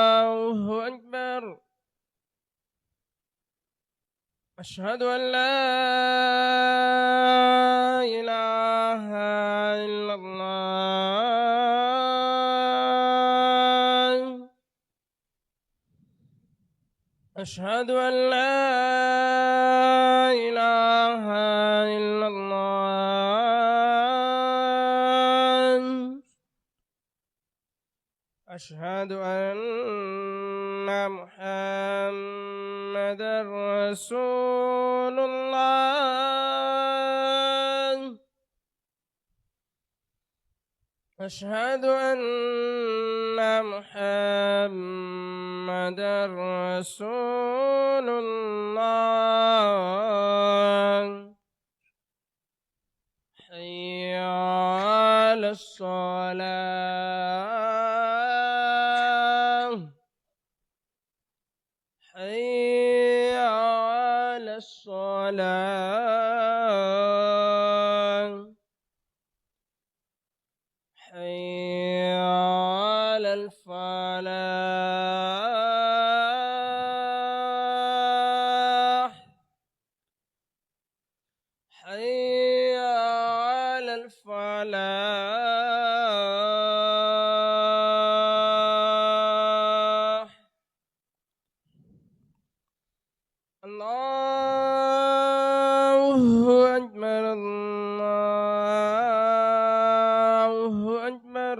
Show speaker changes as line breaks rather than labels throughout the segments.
الله أكبر. أشهد أن لا إله إلا الله. أشهد أن لا إله إلا الله. أشهد أن محمدًا رسول الله. أشهد أن محمدًا رسول الله. حي على الصلاة. حي على الصلاة. حي على الفلاح. حي على الفلاح. الله أكبر. الله أكبر.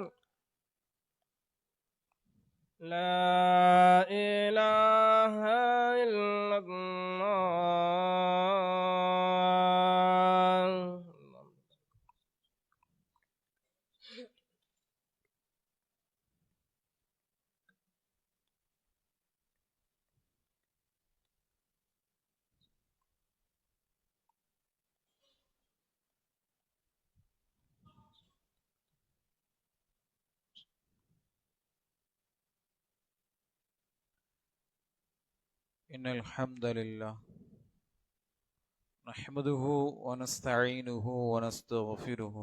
لا إله إلا الله.
إن الحمد لله نحمده ونستعينه ونستغفره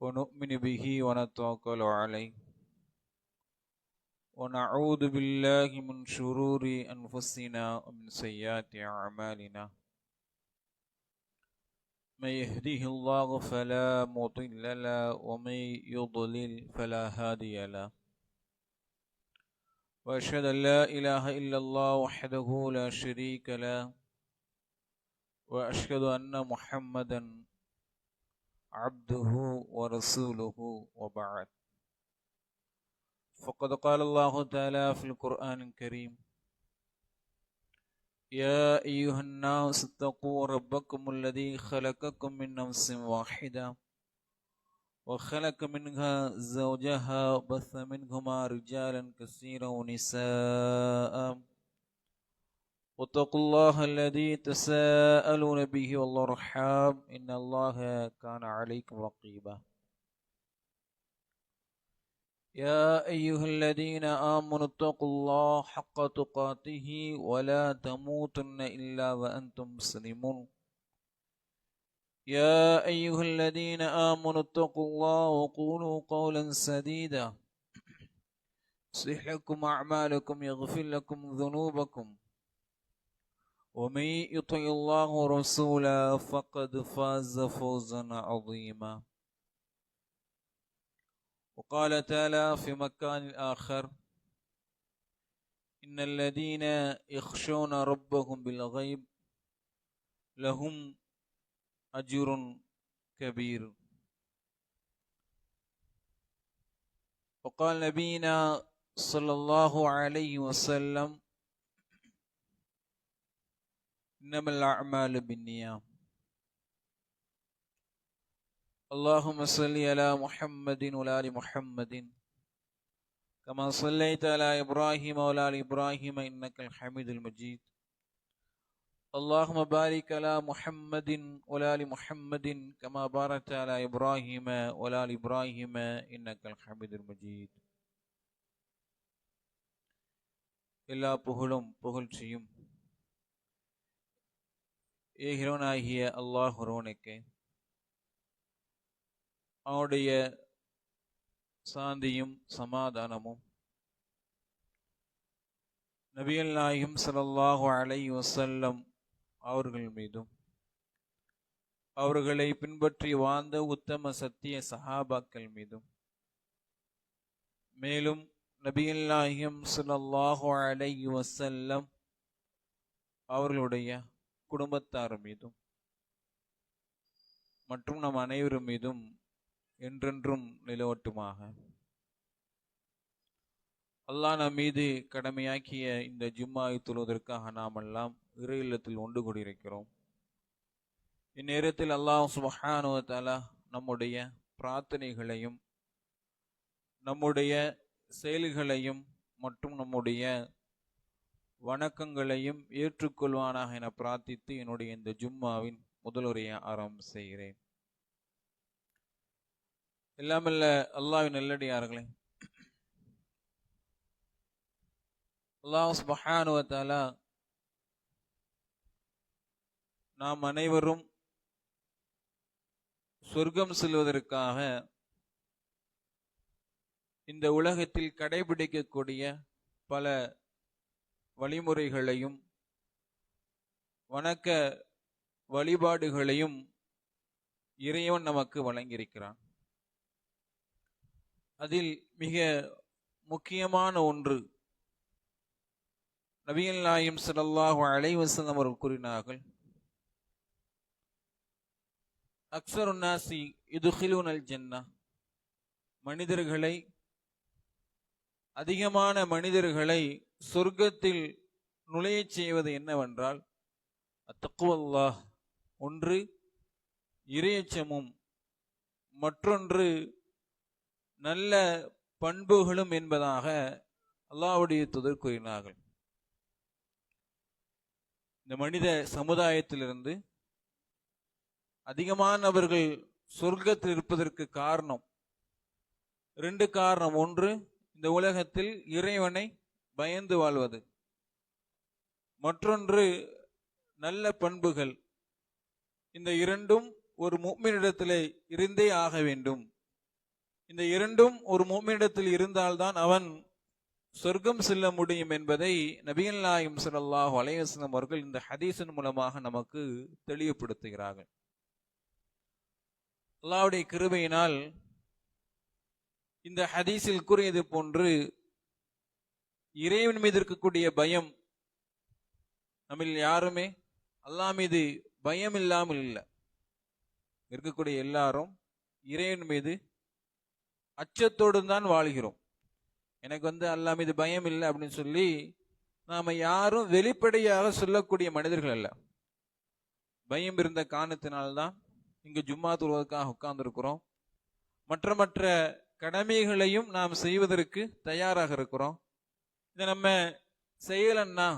ونؤمن به ونتوكل عليه ونعوذ بالله من شرور أنفسنا ومن سيئات أعمالنا. من يهده الله فلا مضل له ومن يضلل فلا هادي له. وأشهد أن لا إله إلا الله وحده لا شريك له وأشهد أن محمدا عبده ورسوله وبعد. فقد قال الله تعالى في القرآن الكريم: يا أيها الناس اتقوا ربكم الذي خلقكم من نفس واحدة وخلق منها زوجها وبث منهما رجالا كثيرا ونساء واتقوا الله الذي تساءلون به والأرحام إن الله كان عليكم رقيبا. يا أيها الذين آمنوا اتقوا الله حق تقاته ولا تموتن إلا وأنتم مسلمون. يا أيها الذين آمنوا اتقوا الله وقولوا قولا سديدا يصلح لكم أعمالكم يغفر لكم ذنوبكم ومن يطع الله ورسوله فقد فاز فوزا عظيما. وقال تعالى في مكان آخر: إن الذين يخشون ربهم بالغيب لهم أجر كبير. وقال نبينا صلى الله عليه وسلم: إنما الأعمال بالنيات. اللهم صل على محمد وعلى آل محمد كما صليت على إبراهيم وعلى آل إبراهيم إنك الحميد المجيد. اللهم بارك على محمد وعلى آل محمد كما باركت على إبراهيم وعلى آل إبراهيم إنك الحميد المجيد. எல்லா புகழும் புகழ்ச்சியும் ஏகிறவனாகிய அல்லாஹ் ஒருவனுக்கே. அவனுடைய சாந்தியும் சமாதானமும் நபிகள் நாயகம் ஸல்லல்லாஹு அலைஹி வஸல்லம் அவர்கள் மீதும் அவர்களை பின்பற்றி வாழ்ந்த உத்தம சத்திய சஹாபாக்கள் மீதும் மேலும் நபிகள் நாயகம் ஸல்லல்லாஹு அலைஹி வஸல்லம் அவர்களுடைய குடும்பத்தார் மீதும் மற்றும் நம் அனைவரும் மீதும் என்றென்றும் நிலவட்டுமாக. அல்லாஹ் நம் மீது கடமையாக்கிய இந்த ஜும்மாவை தொழுவதற்காக நாம் எல்லாம் இறை இல்லத்தில் ஒன்று கூடியிருக்கிறோம். இந்நேரத்தில் அல்லாஹ் சுப்ஹானஹு வ தஆலா நம்முடைய பிரார்த்தனைகளையும் நம்முடைய செயல்களையும் மற்றும் நம்முடைய வணக்கங்களையும் ஏற்றுக்கொள்வானாக என பிரார்த்தித்து என்னுடைய இந்த ஜும்மாவின் முதலுரையை ஆரம்பம் செய்கிறேன். எல்லாமல்ல அல்லாஹ்வின் நல்லடியார்களே, அல்லாஹ் சுப்ஹானஹு வ தஆலா நாம் அனைவரும் சொர்க்கம் செல்வதற்காக இந்த உலகத்தில் கடைபிடிக்கக்கூடிய பல வழிமுறைகளையும் வணக்க வழிபாடுகளையும் இறைவன் நமக்கு வழங்கியிருக்கிறான். அதில் மிக முக்கியமான ஒன்று நபிகள் நாயகம் ஸல்லல்லாஹு அலைஹி வஸல்லம் அவர்கள் கூறினார்கள், அக்ஸருன் நாஸி யுத்கிலூனல் ஜன்னah, மனிதர்களை அதிகமான மனிதர்களை சொர்க்கத்தில் நுழையச் செய்வது என்னவென்றால் தக்வல்லாஹ், ஒன்று இறையச்சமும் மற்றொன்று நல்ல பண்புகளும் என்பதாக அல்லாஹ்வுடைய தூதர் கூறினார்கள். இந்த மனித சமுதாயத்திலிருந்து அதிகமானவர்கள் சொர்க்கத்தில் இருப்பதற்கு காரணம் ரெண்டு காரணம். ஒன்று, இந்த உலகத்தில் இறைவனை பயந்து வாழ்வது. மற்றொன்று, நல்ல பண்புகள். இந்த இரண்டும் ஒரு முஃமினிடத்திலே இருந்தே ஆக வேண்டும். இந்த இரண்டும் ஒரு முஃமினிடத்தில் இருந்தால்தான் அவன் சொர்க்கம் செல்ல முடியும் என்பதை நபிகள் நாயகம் ஸல்லல்லாஹு அலைஹி வஸல்லம் அவர்கள் இந்த ஹதீஸின் மூலமாக நமக்கு தெளிவுபடுத்துகிறார்கள். அல்லாஹ்வுடைய கிருபையினால் இந்த ஹதீஸில் கூறியது போன்று இறைவன் மீது இருக்கக்கூடிய பயம் நம்மில் யாருமே அல்லாஹ் மீது பயம் இல்லாமல் இல்லை. இருக்கக்கூடிய எல்லாரும் இறைவன் மீது அச்சத்தோடு தான் வாழ்கிறோம். எனக்கு அல்லாஹ் மீது பயம் இல்லை அப்படின்னு சொல்லி நாம யாரும் வெளிப்படையாக சொல்லக்கூடிய மனிதர்கள் அல்ல. பயம் இருந்த காரணத்தினால்தான் இங்கு ஜும்மா தொழுவதற்காக உட்கார்ந்துருக்கிறோம். மற்ற கடமைகளையும் நாம் செய்வதற்கு தயாராக இருக்கிறோம். இதை நம்ம செய்யலன்னா,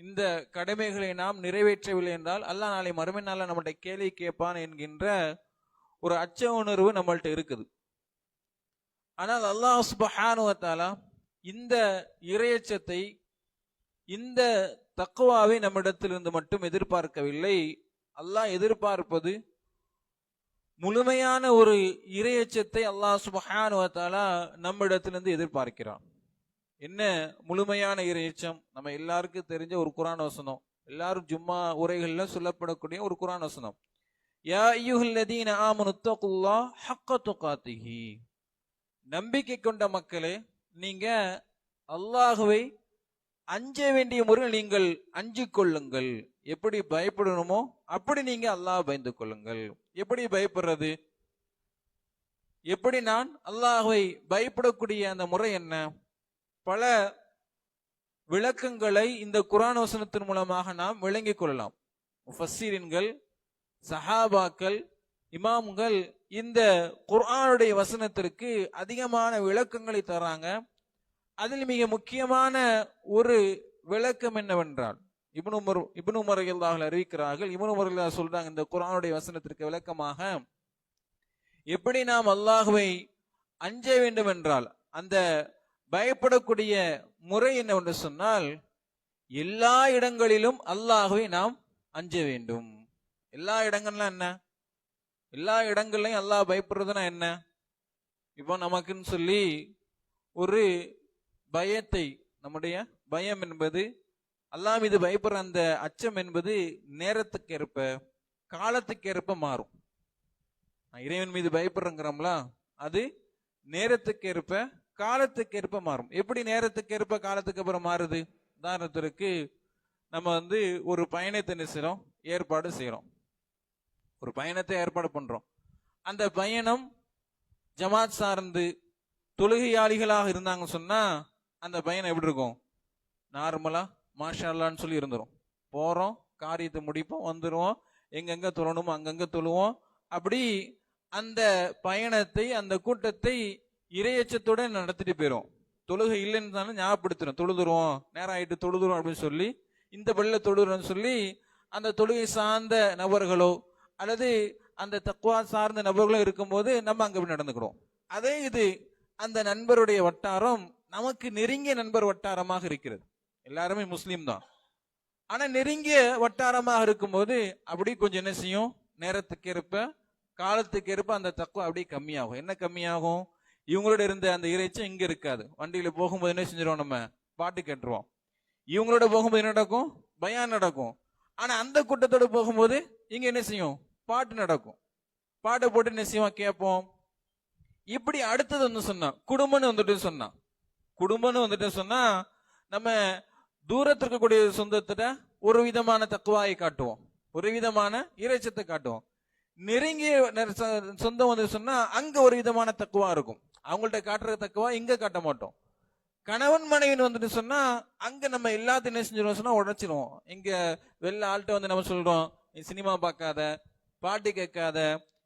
இந்த கடமைகளை நாம் நிறைவேற்றவில்லை என்றால் அல்லாஹ் நாளை மறுமை நாளில் நம்மள்ட்ட கேள்வி கேட்பான் என்கின்ற ஒரு அச்ச உணர்வு நம்மள்ட்ட இருக்குது. ஆனால் அல்லாஹ் சுப்ஹானஹு வ தஆலா இந்த இறையச்சத்தை, இந்த தக்வாவை நம்மிடத்திலிருந்து மட்டும் எதிர்பார்க்கவில்லை. அல்லாஹ் எதிர்பார்ப்பது முழுமையான ஒரு இறையச்சத்தை அல்லாஹ் சுப்ஹானஹு வ தஆலா நம்மிடத்திலிருந்து எதிர்பார்க்கிறான். என்ன முழுமையான இறையச்சம்? நம்ம எல்லாருக்கும் தெரிஞ்ச ஒரு குர்ஆன் வசனம், எல்லாரும் ஜும்மா உரைகள்ல சொல்லப்படக்கூடிய ஒரு குர்ஆன் வசனம், யா அய்யுஹல்லதீன ஆமனு தக்குல்லாஹ் ஹக்க துகாத்திஹி, நம்பிக்கை கொண்ட மக்களே, நீங்க அல்லாஹ்வை அஞ்ச வேண்டிய முறையில் நீங்கள் அஞ்சிக் கொள்ளுங்கள். எப்படி பயப்படணுமோ அப்படி நீங்க அல்லாஹ் பயந்து கொள்ளுங்கள். எப்படி பயப்படுறது? எப்படி நான் அல்லாஹ்வை பயப்படக்கூடிய அந்த முறை என்ன? பல விளக்கங்களை இந்த குர்ஆன் வசனத்தின் மூலமாக நாம் விளங்கிக் கொள்ளலாம். முஃபஸ்ஸிரீன்கள், சஹாபாக்கள், இமாம்கள் இந்த குர்ஆனுடைய வசனத்திற்கு அதிகமான விளக்கங்களை தராங்க. அதில் மிக முக்கியமான ஒரு விளக்கம் என்னவென்றால், இப்னு உமர் ரலியல்லாஹு அறிவிக்கிறார்கள், இப்னு உமர் ரலியல்லாஹு சொல்றாங்க, இந்த குர்ஆனுடைய வசனத்திற்கு விளக்கமாக எப்படி நாம் அல்லாஹ்வை அஞ்ச வேண்டும் என்றால் அந்த பயப்படக்கூடிய முறை என்னவென்று சொன்னால், எல்லா இடங்களிலும் அல்லாஹ்வை நாம் அஞ்ச வேண்டும். எல்லா இடங்கள்லாம் என்ன? எல்லா இடங்கள்லையும் அல்லாஹ் பயப்படுறதுனா என்ன? இப்போ நமக்குன்னு சொல்லி ஒரு பயத்தை, நம்முடைய பயம் என்பது, அல்லாஹ் மீது பயப்படுற அந்த அச்சம் என்பது நேரத்துக்கு ஏற்ப காலத்துக்கு ஏற்ப மாறும். இறைவன் மீது பயப்படுறோங்கிறோம்ல, அது நேரத்துக்கு ஏற்ப காலத்துக்கு ஏற்ப மாறும். எப்படி நேரத்துக்கு ஏற்ப காலத்துக்கு அப்புறம் மாறுது? உதாரணத்திற்கு நம்ம ஒரு பயணத்தை நினைக்கிறோம், ஏற்பாடு செய்யறோம், ஒரு பயணத்தை ஏற்பாடு பண்றோம். அந்த பயணம் ஜமாத் சார்ந்து தொழுகையாளிகளாக இருந்தாங்க சொன்னா அந்த பயணம் எப்படி இருக்கும்? நார்மலா மாஷா அல்லான்னு சொல்லி இருந்துரும். போறோம், காரியத்தை முடிப்போம், வந்துருவோம், எங்கெங்க தொழணுமோ அங்கங்க தொழுவோம். அப்படி அந்த பயணத்தை, அந்த கூட்டத்தை இறையச்சத்துடன் நடத்திட்டு போயிரும். தொழுகை இல்லைன்னு தானே ஞாபகப்படுத்துறோம், தொழுதுருவோம், நேரம் ஆயிட்டு தொழுதுரும் அப்படின்னு சொல்லி, இந்த பள்ளியில தொழுதுறோம்னு சொல்லி அந்த தொழுகை சார்ந்த நபர்களோ அல்லது அந்த தக்வா சார்ந்த நபர்களோ இருக்கும்போது நம்ம அங்க போய் நடந்துக்கிறோம். அதே இது அந்த நண்பருடைய வட்டாரம் நமக்கு நெருங்கிய நண்பர் வட்டாரமாக இருக்கிறது. எல்லாருமே முஸ்லீம் தான், ஆனா நெருங்கிய வட்டாரமாக இருக்கும்போது அப்படி கொஞ்சம் என்ன செய்யும், நேரத்துக்கு ஏற்ப காலத்துக்கு ஏற்ப அந்த தக்குவா அப்படியே கம்மியாகும். என்ன கம்மியாகும்? இவங்களோட இருந்த அந்த இறைச்சம் இங்க இருக்காது. வண்டியில போகும்போது என்ன செஞ்சிருவோம், நம்ம பாட்டு கேட்டுருவோம். இவங்களோட போகும்போது என்ன நடக்கும்? பயான் நடக்கும். ஆனா அந்த கூட்டத்தோட போகும்போது இங்க என்ன செய்யும்? பாட்டு நடக்கும். பாட்டை போட்டு என்ன செய்வோம், கேட்போம். இப்படி அடுத்தது வந்து சொன்னா குடும்பம்னு வந்துட்டு சொன்னா நம்ம தூரத்தில் இருக்கக்கூடிய சொந்தத்திட்ட ஒரு விதமான தக்குவாயை காட்டுவோம், ஒரு விதமான இறைச்சத்தை காட்டுவோம். நெருங்கிய சொந்தம் வந்து சொன்னா அங்க ஒரு விதமான தக்குவா இருக்கும். அவங்கள்ட்ட காட்டுற தக்குவா இங்க காட்ட மாட்டோம். கணவன் மனைவின்னு வந்துட்டு சொன்னா அங்க நம்ம எல்லாத்தையும் என்ன செஞ்சிருவோம் சொன்னா உடைச்சிருவோம். இங்க வெளில ஆள்கிட்ட வந்து நம்ம சொல்றோம், சினிமா பார்க்காத, பாட்டு கேட்காத,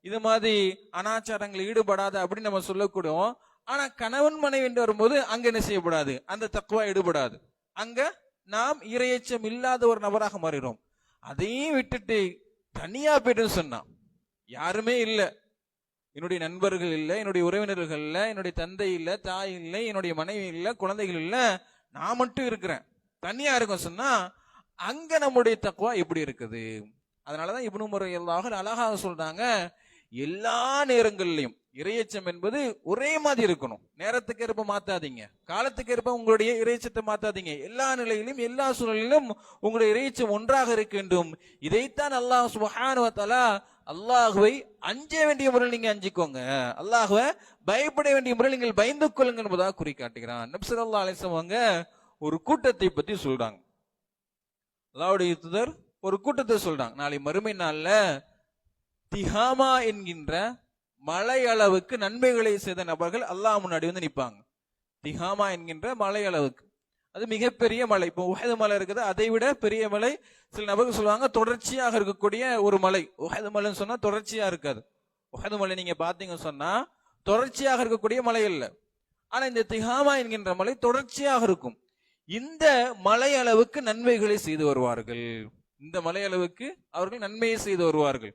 இது மாதிரி அனாச்சாரங்கள் ஈடுபடாத அப்படின்னு நம்ம சொல்லக்கூடும். ஆனா கணவன் மனைவி என்று வரும்போது அங்க என்ன செய்யப்படாது, அந்த தக்குவா ஈடுபடாது. அங்க நாம் இறையச்சம் இல்லாத ஒரு நபராக மாறிடும். அதையும் விட்டுட்டு தனியா போயிட்டு சொன்னா, யாருமே இல்லை, என்னுடைய நண்பர்கள் இல்லை, என்னுடைய உறவினர்கள் இல்லை, என்னுடைய தந்தை இல்லை, தாய் இல்லை, என்னுடைய மனைவி இல்லை, குழந்தைகள் இல்லை, நான் மட்டும் இருக்கிறேன், தனியா இருக்கும் சொன்னா அங்க நம்முடைய தக்குவா எப்படி இருக்குது? அதனாலதான் இப்னு முறையல்லாஹ் அழகாக சொல்றாங்க, எல்லா நேரங்களிலும் இறையச்சம் என்பது ஒரே மாதிரி இருக்கணும். நேரத்துக்கு ஏற்ப மாத்தாதீங்க, காலத்துக்கு ஏற்ப உங்களுடைய இறையச்சத்தை மாத்தாதீங்க. எல்லா நிலையிலும் எல்லா சூழலிலும் உங்களுடைய இறையச்சம் ஒன்றாக இருக்க வேண்டும். இதைத்தான் அல்லாஹ் சுப்ஹானஹு வ தஆலா அல்லாஹ்வை அஞ்ச வேண்டிய முறையில் நீங்க அஞ்சிக்கோங்க, அல்லாஹ்வை பயப்பட வேண்டிய முறையில் நீங்கள் பயந்து கொள்ளுங்க என்பதாக குறி காட்டுகிறான். நபி ஸல்லல்லாஹு அலைஹி வஸல்லம் ஒரு கூட்டத்தை பத்தி சொல்றாங்க. அல்லாஹ்வுடைய தூதர் ஒரு கூட்டத்தை சொல்றாங்க. நாளை மறுமை நாள்ல திஹாமா என்கின்ற மலை அளவுக்கு நன்மைகளை செய்த நபர்கள் அல்லாஹ் முன்னாடி வந்து நிற்பாங்க. திஹாமா என்கின்ற மலை அளவுக்கு, அது மிகப்பெரிய மலை. இப்போ உஹது மலை இருக்குது, அதை விட பெரிய மலை. சில நபர்கள் சொல்லுவாங்க தொடர்ச்சியாக இருக்கக்கூடிய ஒரு மலை. உஹது மலைன்னு சொன்னா தொடர்ச்சியா இருக்காது. உஹது மலை நீங்க பாத்தீங்கன்னு சொன்னா தொடர்ச்சியாக இருக்கக்கூடிய மலை இல்ல. ஆனா இந்த திஹாமா என்கின்ற மலை தொடர்ச்சியாக இருக்கும். இந்த மலை அளவுக்கு நன்மைகளை செய்து வருவார்கள். இந்த மலை அளவுக்கு அவர்கள் நன்மையை செய்து வருவார்கள்.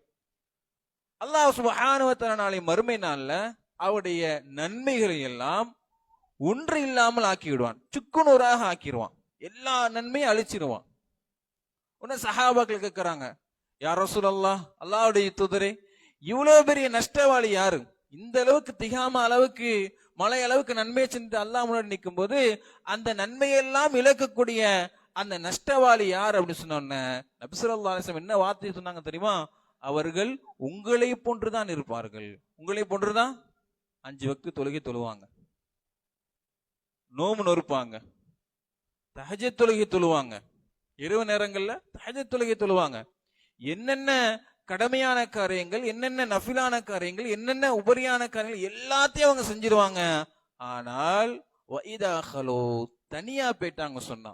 அல்லாஹ் சுப்ஹானஹு வ தஆலா நாளை மறுமை நாள்ல அவருடைய நன்மைகளை எல்லாம் ஒன்று இல்லாமல் ஆக்கி விடுவான், சுக்குநூறாக ஆக்கிடுவான், எல்லா நன்மையும் அழிச்சிருவான். உடனே சஹாபாக்கள் கேட்கிறாங்க, யா ரசூலல்லாஹ், அல்லாஹ்வுடைய தூதரே, இவ்வளவு பெரிய நஷ்டவாளி யாரு? இந்த அளவுக்கு திகாம அளவுக்கு மலை அளவுக்கு நன்மையை சென்று அல்லாஹ் முன்னாடி நிற்கும் போது அந்த நன்மையெல்லாம் இழக்கக்கூடிய அந்த நஷ்டவாளி யார் அப்படின்னு சொன்ன நபி ஸல்லல்லாஹு அலைஹி வஸல்லம் என்ன வார்த்தை சொன்னாங்க தெரியுமா? அவர்கள் உங்களை போன்றுதான் இருப்பார்கள். உங்களை போன்றுதான் 5 வக்து தொழுகை தொழுவாங்க, நோம்பு நொறுப்பாங்க, தஹஜ்ஜத் தொழுகை தொழுவாங்க, இரவு நேரங்கள்ல தஹஜ்ஜத் தொழுகை தொழுவாங்க. என்னென்ன கடமையான காரியங்கள், என்னென்ன நஃபிலான காரியங்கள், என்னென்ன உபரியான காரியங்கள் எல்லாத்தையும் அவங்க செஞ்சிருவாங்க. ஆனால் தனியா போயிட்டாங்க சொன்னா,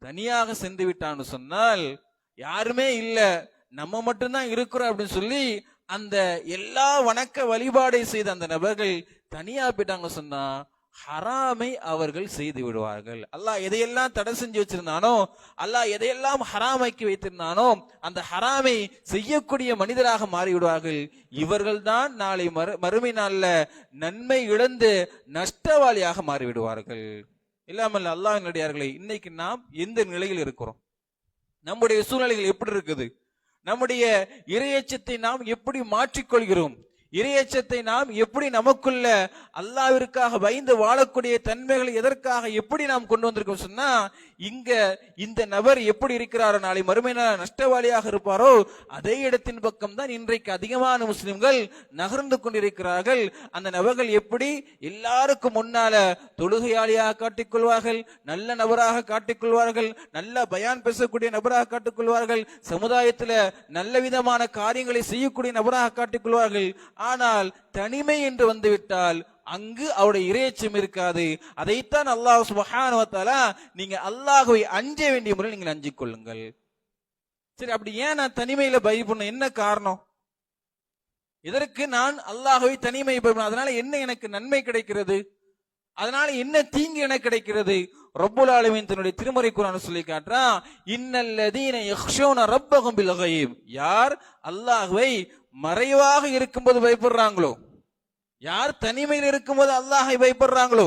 தனியாக சென்று விட்டான்னு சொன்னால், யாருமே இல்ல நம்ம மட்டும்தான் இருக்கிறோம் அப்படின்னு சொல்லி அந்த எல்லா வணக்க வழிபாடை செய்த அந்த நபர்கள் தனியா போயிட்டாங்க சொன்னா ஹராமை அவர்கள் செய்து விடுவார்கள். அல்லாஹ் எதையெல்லாம் தடை செஞ்சு வச்சிருந்தானோ, அல்லாஹ் எதையெல்லாம் ஹராமாக்கி வைத்திருந்தானோ அந்த ஹராமை செய்யக்கூடிய மனிதராக மாறிவிடுவார்கள். இவர்கள் தான் நாளை மறுமை நாள்ல நன்மை இழந்து நஷ்டவாளியாக மாறிவிடுவார்கள். இல்லாமல் அல்லாஹ்வின் அடியார்களே, இன்னைக்கு நாம் எந்த நிலையில் இருக்கிறோம்? நம்முடைய சூழ்நிலைகள் எப்படி இருக்குது? நம்முடைய இறையச்சத்தை நாம் எப்படி மாற்றிக்கொள்கிறோம்? இறையச்சத்தை நாம் எப்படி நமக்குள்ள அல்லாஹ்விற்காக பயந்து வாழக்கூடிய தன்மைகள் எதற்காக எப்படி நாம் கொண்டு வந்திருக்கோம் சொன்னா, இங்க இந்த நபர் எப்படி இருக்கிறாரோ நாளை மறுமை நாள் நஷ்டவாளியாக இருப்பாரோ அதே இடத்தின் பக்கம் தான் இன்றைக்கு அதிகமான முஸ்லிம்கள் நகர்ந்து கொண்டிருக்கிறார்கள். அந்த நபர்கள் எப்படி எல்லாருக்கும் முன்னால தொழுகையாளியாக காட்டிக்கொள்வார்கள், நல்ல நபராக காட்டிக்கொள்வார்கள், நல்ல பயான் பேசக்கூடிய நபராக காட்டிக்கொள்வார்கள், சமுதாயத்துல நல்ல விதமான காரியங்களை செய்யக்கூடிய நபராக காட்டிக்கொள்வார்கள். ஆனால் தனிமை என்று வந்துவிட்டால் அங்கு அவருடைய இறையச்சம் இருக்காது. அதைத்தான் அல்லாஹ் சுப்ஹானஹு வ தஆலா நீங்க அல்லாஹ்வை அஞ்ச வேண்டிய முறையில் நீங்கள் அஞ்சிக் கொள்ளுங்கள். சரி, அப்படி ஏன் நான் தனிமையில பயப்படணும்? என்ன காரணம்? இதற்கு நான் அல்லாஹ்வை தனிமை பயப்படணும். அதனால என்ன எனக்கு நன்மை கிடைக்கிறது? அதனால என்ன தீங்கு எனக்கு கிடைக்கிறது? ரப்புல் ஆலமீன் தன்னுடைய திருமறை குர்ஆன் சொல்லி காட்டுறான், இன்னல்லதீன யக்ஷூன ரப்பஹும் பில் கய்ப். யார் அல்லாஹ்வை மறைவாக இருக்கும்போது பயப்படுறாங்களோ, யார் தனிமையில் இருக்கும்போது அல்லாஹை பயப்படுறாங்களோ,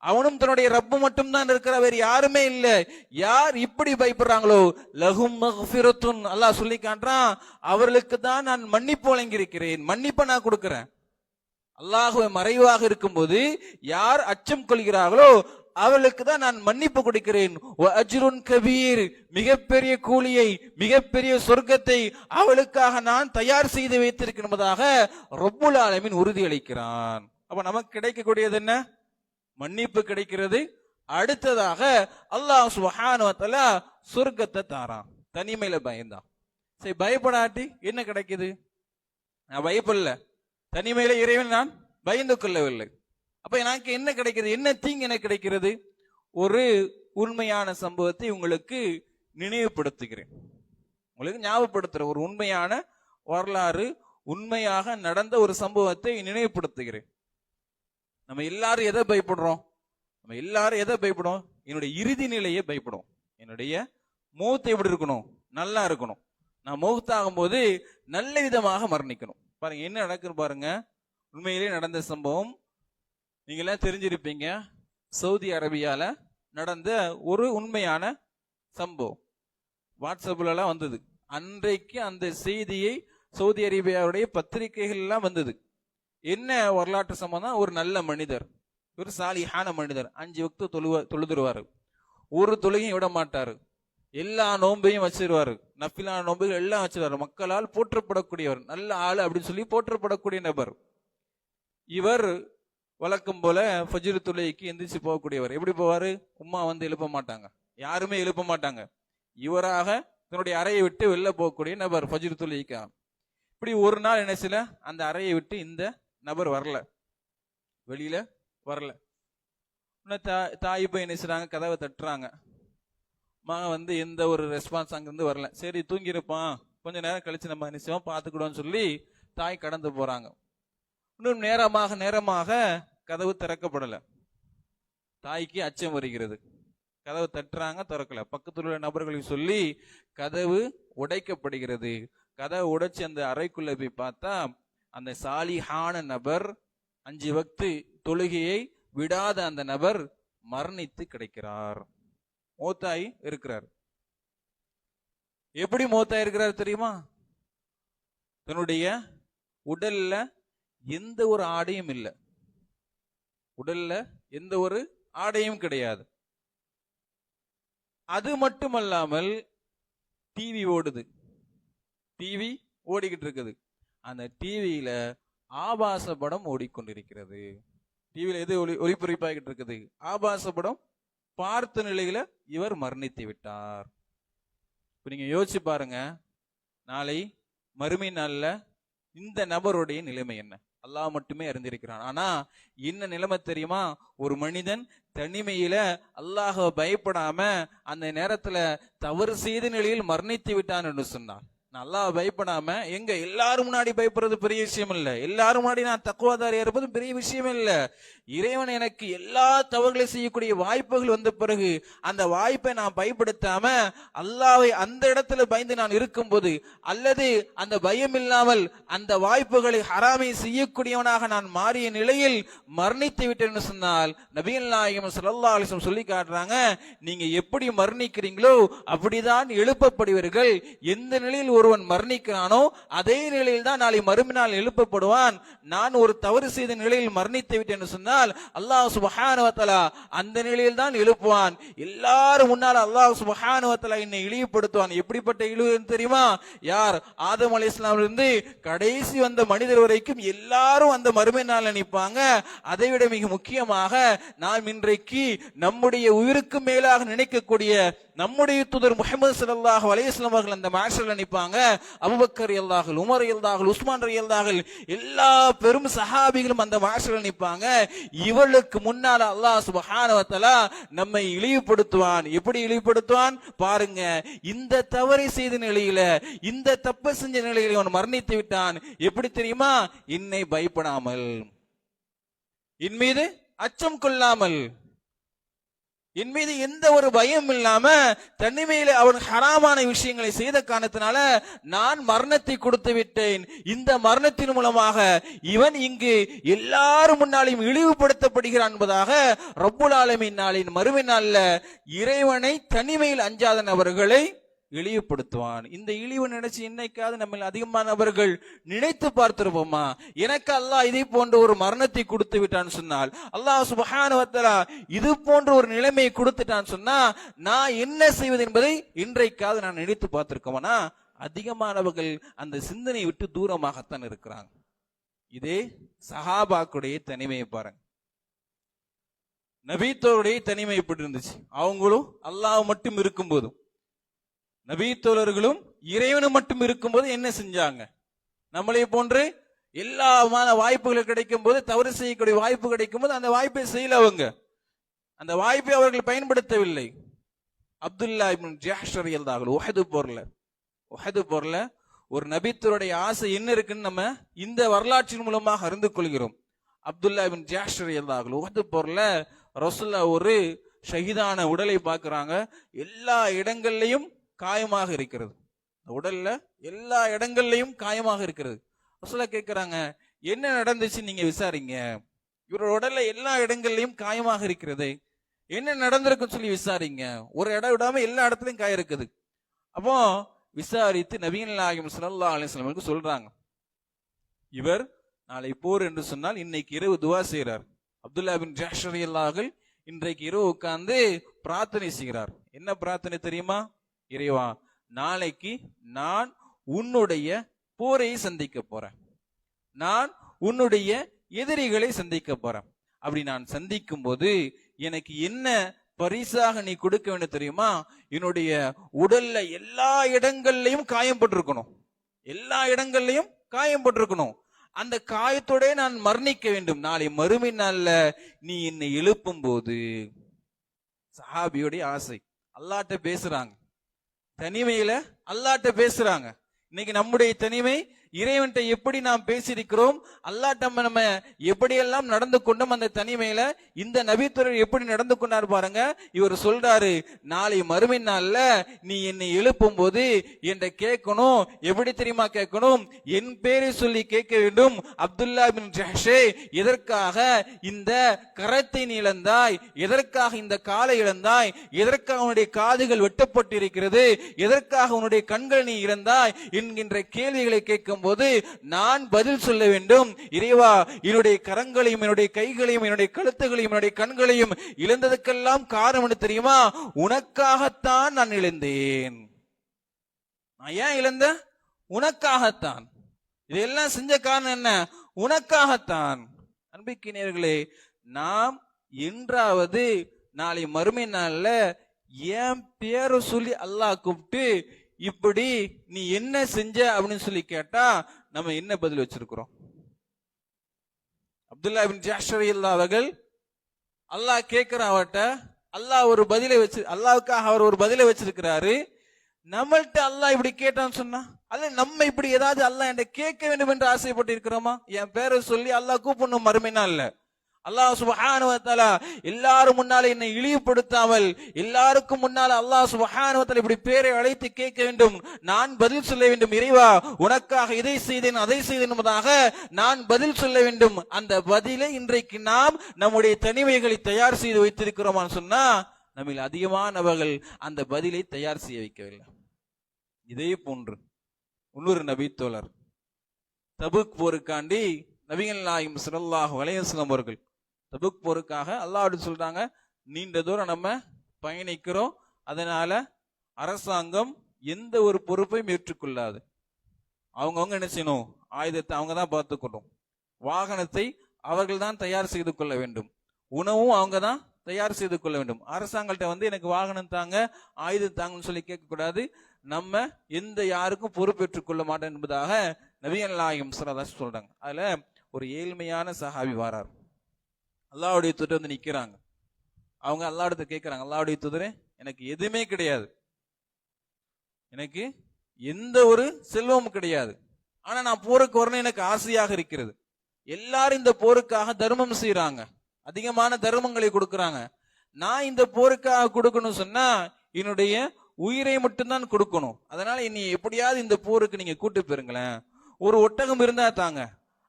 அவனும் தன்னுடைய ரப்பு மட்டும் தான் இருக்கிற, வேறு யாருமே இல்லை. யார் இப்படி பயப்படுறாங்களோ லஹும் மக்ஃபிரத்துன், அல்லாஹ் சொல்லி காட்டுறான், அவர்களுக்கு தான் நான் மன்னிப்பு வழங்கியிருக்கிறேன், மன்னிப்பை நான் கொடுக்கிறேன். அல்லாஹ்வை மறைவாக இருக்கும்போது யார் அச்சம் கொள்கிறார்களோ அவர்களுக்கு தான் நான் மன்னிப்பு கொடுக்கிறேன். அஜ்ருன் கபீர், மிகப்பெரிய கூலியை, மிகப்பெரிய சொர்க்கத்தை அவளுக்காக நான் தயார் செய்து வைத்திருக்கிறேன் என்பதாக ரப்புல் ஆலமீன் உறுதியளிக்கிறான். அப்ப நமக்கு கிடைக்கக்கூடியது என்ன? மன்னிப்பு கிடைக்கிறது. அடுத்ததாக அல்லாஹ் சுப்ஹானஹு வ தஆலா சொர்க்கத்தை தாரான். தனிமையில பயந்தான். சரி, பயப்படாட்டி என்ன கிடைக்குது? நான் பயப்படல, தனிமையில இறைவன் நான் பயந்து கொள்ளவில்லை. அப்ப எனக்கு என்ன கிடைக்கிறது? என்ன தீங்கு எனக்கு கிடைக்கிறது? ஒரு உண்மையான சம்பவத்தை உங்களுக்கு நினைவுபடுத்துகிறேன், உங்களுக்கு ஞாபகப்படுத்துறேன். ஒரு உண்மையான வரலாறு, உண்மையாக நடந்த ஒரு சம்பவத்தை நினைவுபடுத்துகிறேன். நம்ம எல்லாரும் எதை பயப்படுறோம்? நம்ம எல்லாரும் எதை பயப்படும்? என்னுடைய இறுதி நிலையை பயப்படும். என்னுடைய மௌத் எப்படி இருக்கணும்? நல்லா இருக்கணும். நான் மௌத்தாகும் போது நல்ல விதமாக மரணிக்கணும். பாருங்க என்ன நடக்குன்னு பாருங்க. உண்மையிலே நடந்த சம்பவம் நீங்க எல்லாம் தெரிஞ்சிருப்பீங்க. சவுதி அரேபியால நடந்த ஒரு உண்மையான சம்பவம் வாட்ஸ்அப்ல எல்லாம் வந்தது. அன்றைக்கு அந்த செய்தியை சவுதி அரேபியாவுடைய பத்திரிகைகள் எல்லாம் வந்தது. என்ன வரலாற்று சம்பவம்? ஒரு நல்ல மனிதர், ஒரு சாலிஹான மனிதர், 5 வக்து தொழுதுருவாரு, ஒரு தொழுகையும் விட மாட்டாரு, எல்லா நோன்பையும் வச்சிருவாரு, நஃபிலான நோன்புகள் எல்லாம் வச்சிருவாரு, மக்களால் போற்றப்படக்கூடியவர், நல்ல ஆளு அப்படின்னு சொல்லி போற்றப்படக்கூடிய நபர். இவர் வழக்கம் போல ஃபஜ்ர் தொழுகைக்கு எந்திரிச்சு போகக்கூடியவர். எப்படி போவாரு? உம்மா வந்து எழுப்ப மாட்டாங்க, யாருமே எழுப்ப மாட்டாங்க. இவராக தன்னுடைய அறையை விட்டு வெளில போகக்கூடிய நபர் ஃபஜ்ர் தொழுகைக்கு. இப்படி ஒரு நாள் என்ன செய்யல, அந்த அறையை விட்டு இந்த நபர் வரல, வெளியில வரல. தாய் போய் என்ன செய்றாங்க, கதவை தட்டுறாங்க. மகன் வந்து எந்த ஒரு ரெஸ்பான்ஸ் அங்கிருந்து வரல. சரி தூங்கிருப்பான், கொஞ்ச நேரம் கழிச்சு நம்ம என்ன செய்வோம் பார்த்துக்கிடுவோம்னு சொல்லி தாய் கடந்து போறாங்க. இன்னும் நேரமாக கதவு திறக்கப்படல. தாய்க்கு அச்சம் வருகிறது. கதவு தட்டுறாங்க, திறக்கல. பக்கத்தில் உள்ள நபர்களை சொல்லி கதவு உடைக்கப்படுகிறது. கதவை உடைச்சு அந்த அறைக்குள்ள போய் பார்த்தா அந்த சாலிஹான நபர், 5 வக்து தொழுகையை விடாத அந்த நபர் மரணித்து கிடைக்கிறார், மௌத்தாய் இருக்கிறார். எப்படி மௌத்தாய் இருக்கிறார் தெரியுமா? தன்னுடைய உடல்ல எந்த ஒரு ஆடையும் இல்லை, உடல்ல எந்த ஒரு ஆடையும் கிடையாது. அது மட்டுமல்லாமல் டிவி ஓடுது, டிவி ஓடிக்கிட்டு இருக்குது. அந்த டிவியில ஆபாச படம் ஓடிக்கொண்டிருக்கிறது. டிவியில எது ஒளிபரப்பாகிட்டு இருக்குது? ஆபாச படம். பார்த்த நிலையில இவர் மரணித்து விட்டார். இப்ப நீங்க யோசிச்சு பாருங்க, நாளை மறுமை நாள்ல இந்த நபருடைய நிலைமை என்ன? அல்லாஹ் மட்டுமே அறிந்திருக்கிறான். ஆனா என்ன நிலைமை தெரியுமா? ஒரு மனிதன் தனிமையில அல்லாஹ்வை பயப்படாம அந்த நேரத்துல தவறு செய்த நிலையில் மரணித்து விட்டான் என்று சொன்னான். அல்லாஹ் பயப்படாம எங்க எல்லாரும் முன்னாடி பயப்படுறது பெரிய விஷயம் இல்ல, எல்லாரும் முன்னாடி நான் தக்குவாதாரியா இருப்பது பெரிய விஷயம் இல்ல. இறைவன் எனக்கு எல்லா தவறுகளை செய்யக்கூடிய வாய்ப்புகள் வந்த பிறகு அந்த வாய்ப்பை நான் பயன்படுத்தாம அல்லாஹ்வை அந்த இடத்துல பயந்து நான் இருக்கும்போது, அல்லது அந்த பயம் இல்லாமல் அந்த வாய்ப்புகளை ஹராமை செய்யக்கூடியவனாக நான் மாறிய நிலையில் மரணித்து விட்டேன்னு சொன்னால் நபிகள் நாயகம் ஸல்லல்லாஹு அலைஹி வஸல்லம் சொல்லி காட்டுறாங்க, நீங்க எப்படி மரணிக்கிறீங்களோ அப்படிதான் எழுப்பப்படுவீர்கள். எந்த நிலையில் ஒரு ஒருவன் மரணிக்கிறானோ அதே நிலையில் தான் நாளை மறுமையினால் எழுப்பப்படுவான். நான் ஒரு தவறு செய்த நிலையில் மரணித்து விட்டேன் என்று சொன்னால் அல்லாஹ் சுப்ஹானஹு வ தஆலா அந்த நிலையில் தான் எழுப்புவான். எல்லாரும் முன்னால் அல்லாஹ் சுப்ஹானஹு வ தஆலா என்னை இழிவுபடுத்துவான். எப்படிப்பட்ட இழிவு தெரியுமா? யார் ஆதம் அலைஹிஸ்ஸலாமிலிருந்து கடைசி வந்த மனிதர் வரைக்கும் எல்லாரும் அந்த மறுமை நாள் நினைப்பாங்க. அதைவிட மிக முக்கியமாக நாம் இன்றைக்கு நம்முடைய உயிருக்கு மேலாக நினைக்கக்கூடிய நம்முடைய தூதர் முஹம்மது ஸல்லல்லாஹு அலைஹி வஸல்லம் அவர்கள் அந்த மாஷல் நினைப்பாங்க. அபூபக்கர் ரலியல்லாஹு, உமர் ரலியல்லாஹு, உஸ்மான் ரலியல்லாஹு, எல்லா பெரும் சஹாபிகளும் அந்த மாஷல் நினைப்பாங்க. இவளுக்கு முன்னால அல்லாஹ் சுப்ஹானஹு வ தஆலா நம்மை இழிவுபடுத்துவான். எப்படி இழிவுபடுத்துவான் பாருங்க. இந்த தவறை செய்த நிலையில, இந்த தப்பை செஞ்ச நிலையில அவன் மரணித்து விட்டான். எப்படி தெரியுமா? என்னை பயப்படாமல், என் மீது அச்சம் கொள்ளாமல், என் மீது எந்த ஒரு பயம் இல்லாம தனிமையில அவன் ஹராமான விஷயங்களை செய்த காரணத்தினால நான் மரணத்தை கொடுத்து விட்டேன். இந்த மரணத்தின் மூலமாக இவன் இங்கு எல்லாரும் முன்னாலையும் இழிவுபடுத்தப்படுகிறான் என்பதாக ரப்புல் ஆலமீன் நாளின் மறுமை நாள்ல இறைவனை தனிமையில் அஞ்சாத நபர்களை இழிவுபடுத்துவான். இந்த இழிவு நினைச்சு என்னைக்காவது நம்ம அதிகமானவர்கள் நினைத்து பார்த்திருப்போமா? எனக்கு அல்லாஹ் இதை போன்ற ஒரு மரணத்தை கொடுத்து விட்டான்னு சொன்னால், அல்லாஹ் சுப்ஹானஹு வ தஆலா இது போன்ற ஒரு நிலைமையை கொடுத்துட்டான்னு சொன்னா நான் என்ன செய்வது என்பதை இன்றைக்காவது நான் நினைத்து பார்த்திருக்கோம்னா? அதிகமானவர்கள் அந்த சிந்தனையை விட்டு தூரமாகத்தான் இருக்கிறாங்க. இதே சஹாபாக்குடைய தனிமையை பாருங்க. நபித்தோருடைய தனிமை எப்படி இருந்துச்சு? அவங்களும் அல்லாஹ் மட்டும் இருக்கும்போதும், நபி தோழர்களும் இறைவனும் மட்டும் இருக்கும்போது என்ன செஞ்சாங்க? நம்மளை போன்று எல்லா வாய்ப்புகள் கிடைக்கும் போது, தவறு செய்யக்கூடிய வாய்ப்பு கிடைக்கும் போது அந்த வாய்ப்பை செய்யல. அவங்க அந்த வாய்ப்பை அவர்கள் பயன்படுத்தவில்லை. அப்துல்லா இப்னு ஜஹ்ஷ் ரலியல்லாஹு உஹது போர்ல ஒரு நபித்தோருடைய ஆசை என்ன இருக்குன்னு நம்ம இந்த வரலாற்றின் மூலமாக அறிந்து கொள்கிறோம். அப்துல்லா இப்னு ஜஹ்ஷ் ரலியல்லாஹு உஹது போர்ல ரசூலுல்லாஹ் ஒரு ஷஹீதான உடலை பார்க்கிறாங்க. எல்லா இடங்கள்லையும் காயமாக இருக்கிறது. உடல்ல எல்லா இடங்கள்லையும் காயமாக இருக்கிறது. ரசூலுல்லாஹ் கேட்கிறாங்க, என்ன நடந்துச்சு நீங்க விசாரிங்க. இவரோட உடல்ல எல்லா இடங்கள்லையும் காயமாக இருக்கிறது, என்ன நடந்திருக்குன்னு சொல்லி விசாரிங்க. ஒரு இடம் விடாம எல்லா இடத்துலயும் காயம் இருக்குது. அப்போ விசாரித்து நபிகள் நாயகம் ஸல்லல்லாஹு அலைஹி வஸல்லம் சொல்றாங்க, இவர் நாளை போர் என்று சொன்னால் இன்னைக்கு இரவு துவா செய்கிறார். அப்துல்லா பின் ஜஹ்ஷ் ரலியல்லாஹு இன்றைக்கு இரவு உட்கார்ந்து பிரார்த்தனை செய்கிறார். என்ன பிரார்த்தனை தெரியுமா? இறைவா, நாளைக்கு நான் உன்னுடைய போரை சந்திக்க போறேன், நான் உன்னுடைய எதிரிகளை சந்திக்க போறேன். அப்படி நான் சந்திக்கும் போது எனக்கு என்ன பரிசாக நீ கொடுக்க வேண்டும் தெரியுமா? என்னுடைய உடல்ல எல்லா இடங்கள்லையும் காயம் பட்டிருக்கணும், எல்லா இடங்கள்லையும் காயம் பட்டிருக்கணும். அந்த காயத்தோட நான் மரணிக்க வேண்டும். நாளை மறுமை நாள்ல நீ என்னை எழுப்பும் போது. சஹாபியோடைய ஆசை. அல்லாஹ்ட்ட பேசுறாங்க, தனிமையில அல்லாஹ்ட்ட பேசுறாங்க. இன்னைக்கு நம்முடைய தனிமை இறைவன்ட்ட எப்படி நாம் பேசியிருக்கிறோம், அல்லாஹ்ட்ட நம்ம எப்படியெல்லாம் நடந்து கொண்டோம். அந்த தனிமையில இந்த நபித்தோழர் எப்படி நடந்து கொண்டார் பாருங்க. இவர் சொல்றாரு, நாளை மறுமை நாள்ல நீ என்னை எழுப்பும் போது என்ற கேட்கணும். எப்படி தெரியுமா கேட்கணும்? என் பேரை சொல்லி கேட்க வேண்டும். அப்துல்லா பின் ஜஹ்ஷே, எதற்காக இந்த கரத்தை நீ இழந்தாய்? எதற்காக இந்த காலை இழந்தாய்? எதற்காக உன்னுடைய காதுகள் வெட்டப்பட்டிருக்கிறது? எதற்காக உன்னுடைய கண்கள் நீ இழந்தாய் என்கின்ற கேள்விகளை கேட்கும் போது நான் பதில் சொல்ல வேண்டும். இறைவா, என்னுடைய கரங்களையும் என்னுடைய கைகளையும் என்னுடைய கழுத்துகளையும் என்னுடைய கண்களையும் இழந்ததுக்கெல்லாம் காரணம் என்ன தெரியுமா? உனக்காகத்தான் நான் இழந்தேன். நான் ஏன் இழந்த? உனக்காகத்தான். இதெல்லாம் செஞ்ச காரணம் என்ன? உனக்காகத்தான். அன்பிற்கினியர்களே, நாம் என்றாவது நாளை மறுமை நாள்ல என் பேரை சொல்லி அல்லாஹ் கூப்பிட்டு இப்படி நீ என்ன செஞ்ச அப்படின்னு சொல்லி கேட்டா நம்ம என்ன பதில் வச்சிருக்கிறோம்? அப்துல்லா பின் ஜஹ்ஷ் ரலியல்லாஹு அவர்கள் அல்லாஹ் கேட்கிறான் அவர்கிட்ட, அல்லாஹ் ஒரு பதிலை வச்சு, அல்லாஹ்வுக்காக அவர் ஒரு பதிலை வச்சிருக்கிறாரு. நம்மள்ட்ட அல்லாஹ் இப்படி கேட்டான்னு சொன்னா, அல்ல நம்ம இப்படி ஏதாவது அல்லாஹ் என்கிட்ட கேட்க வேண்டும் என்று ஆசைப்பட்டு இருக்கிறோமா? என் பேரை சொல்லி அல்லாஹ் கூப்பிடணும் மறுமை நாள்ல. அல்லாஹ் சுப்ஹானஹு வ தஆலா எல்லாரும் முன்னால என்னை இழிவுபடுத்தாமல், எல்லாருக்கும் முன்னால அல்லாஹ் சுப்ஹானஹு வ தஆலா இப்படி பேரை அழைத்து கேட்க வேண்டும். நான் பதில் சொல்ல வேண்டும். இறைவா, உனக்காக இதை செய்தேன் அதை செய்தேன் என்பதாக நான் பதில் சொல்ல வேண்டும். அந்த பதிலை இன்றைக்கு நாம் நம்முடைய தனிமைகளை தயார் செய்து வைத்திருக்கிறோமான்னு சொன்னா நம்மில் அதிகமானவர்கள் அந்த பதிலை தயார் செய்ய வைக்கவில்லை. இதே போன்று இன்னொரு நபி தோழர் தபுக் போருக்காண்டி நபிகள் நாயகம் ஸல்லல்லாஹு அலைஹி வஸல்லம் அவர்கள் தபுக் போருக்காக அல்லாஹ்விட சொல்றாங்க, நீண்ட தூரம் நம்ம பயணிக்கிறோம், அதனால அரசாங்கம் எந்த ஒரு பொறுப்பையும் ஏற்றுக்கொள்ளாது. அவங்கவுங்க என்ன செய்யணும், ஆயுதத்தை அவங்க தான் பார்த்துக்கணும், வாகனத்தை அவர்கள் தான் தயார் செய்து கொள்ள வேண்டும், உணவும் அவங்க தான் தயார் செய்து கொள்ள வேண்டும். அரசாங்கள்கிட்ட எனக்கு வாகனம் தாங்க, ஆயுதம் தாங்கன்னு சொல்லி கேட்கக்கூடாது. நம்ம எந்த யாருக்கும் பொறுப்பேற்றுக் கொள்ள மாட்டோம் என்பதாக நபிகள் நாயகம் ஸல்லல்லாஹு அலைஹி வஸல்லம் சொல்றாங்க. அதுல ஒரு ஏழ்மையான சஹாபி வாரார், அல்லாஹ்வுடைய தூதர் வந்து நிக்கிறாங்க. அவங்க அல்லாஹ்விடத்தை கேட்கிறாங்க, அல்லாஹ்வுடைய தூதரே, எனக்கு எதுவுமே கிடையாது, எனக்கு எந்த ஒரு செல்வமும் கிடையாது, ஆனா நான் போருக்கு வரணும் எனக்கு ஆசையாக இருக்கிறது. எல்லாரும் இந்த போருக்காக தர்மம் செய்யறாங்க, அதிகமான தர்மங்களை கொடுக்கறாங்க. நான் இந்த போருக்காக கொடுக்கணும் சொன்னா என்னுடைய உயிரை மட்டும்தான் கொடுக்கணும். அதனால என்னை எப்படியாவது இந்த போருக்கு நீங்க கூட்டு போயிருங்களேன். ஒரு ஒட்டகம் இருந்தா தாங்க,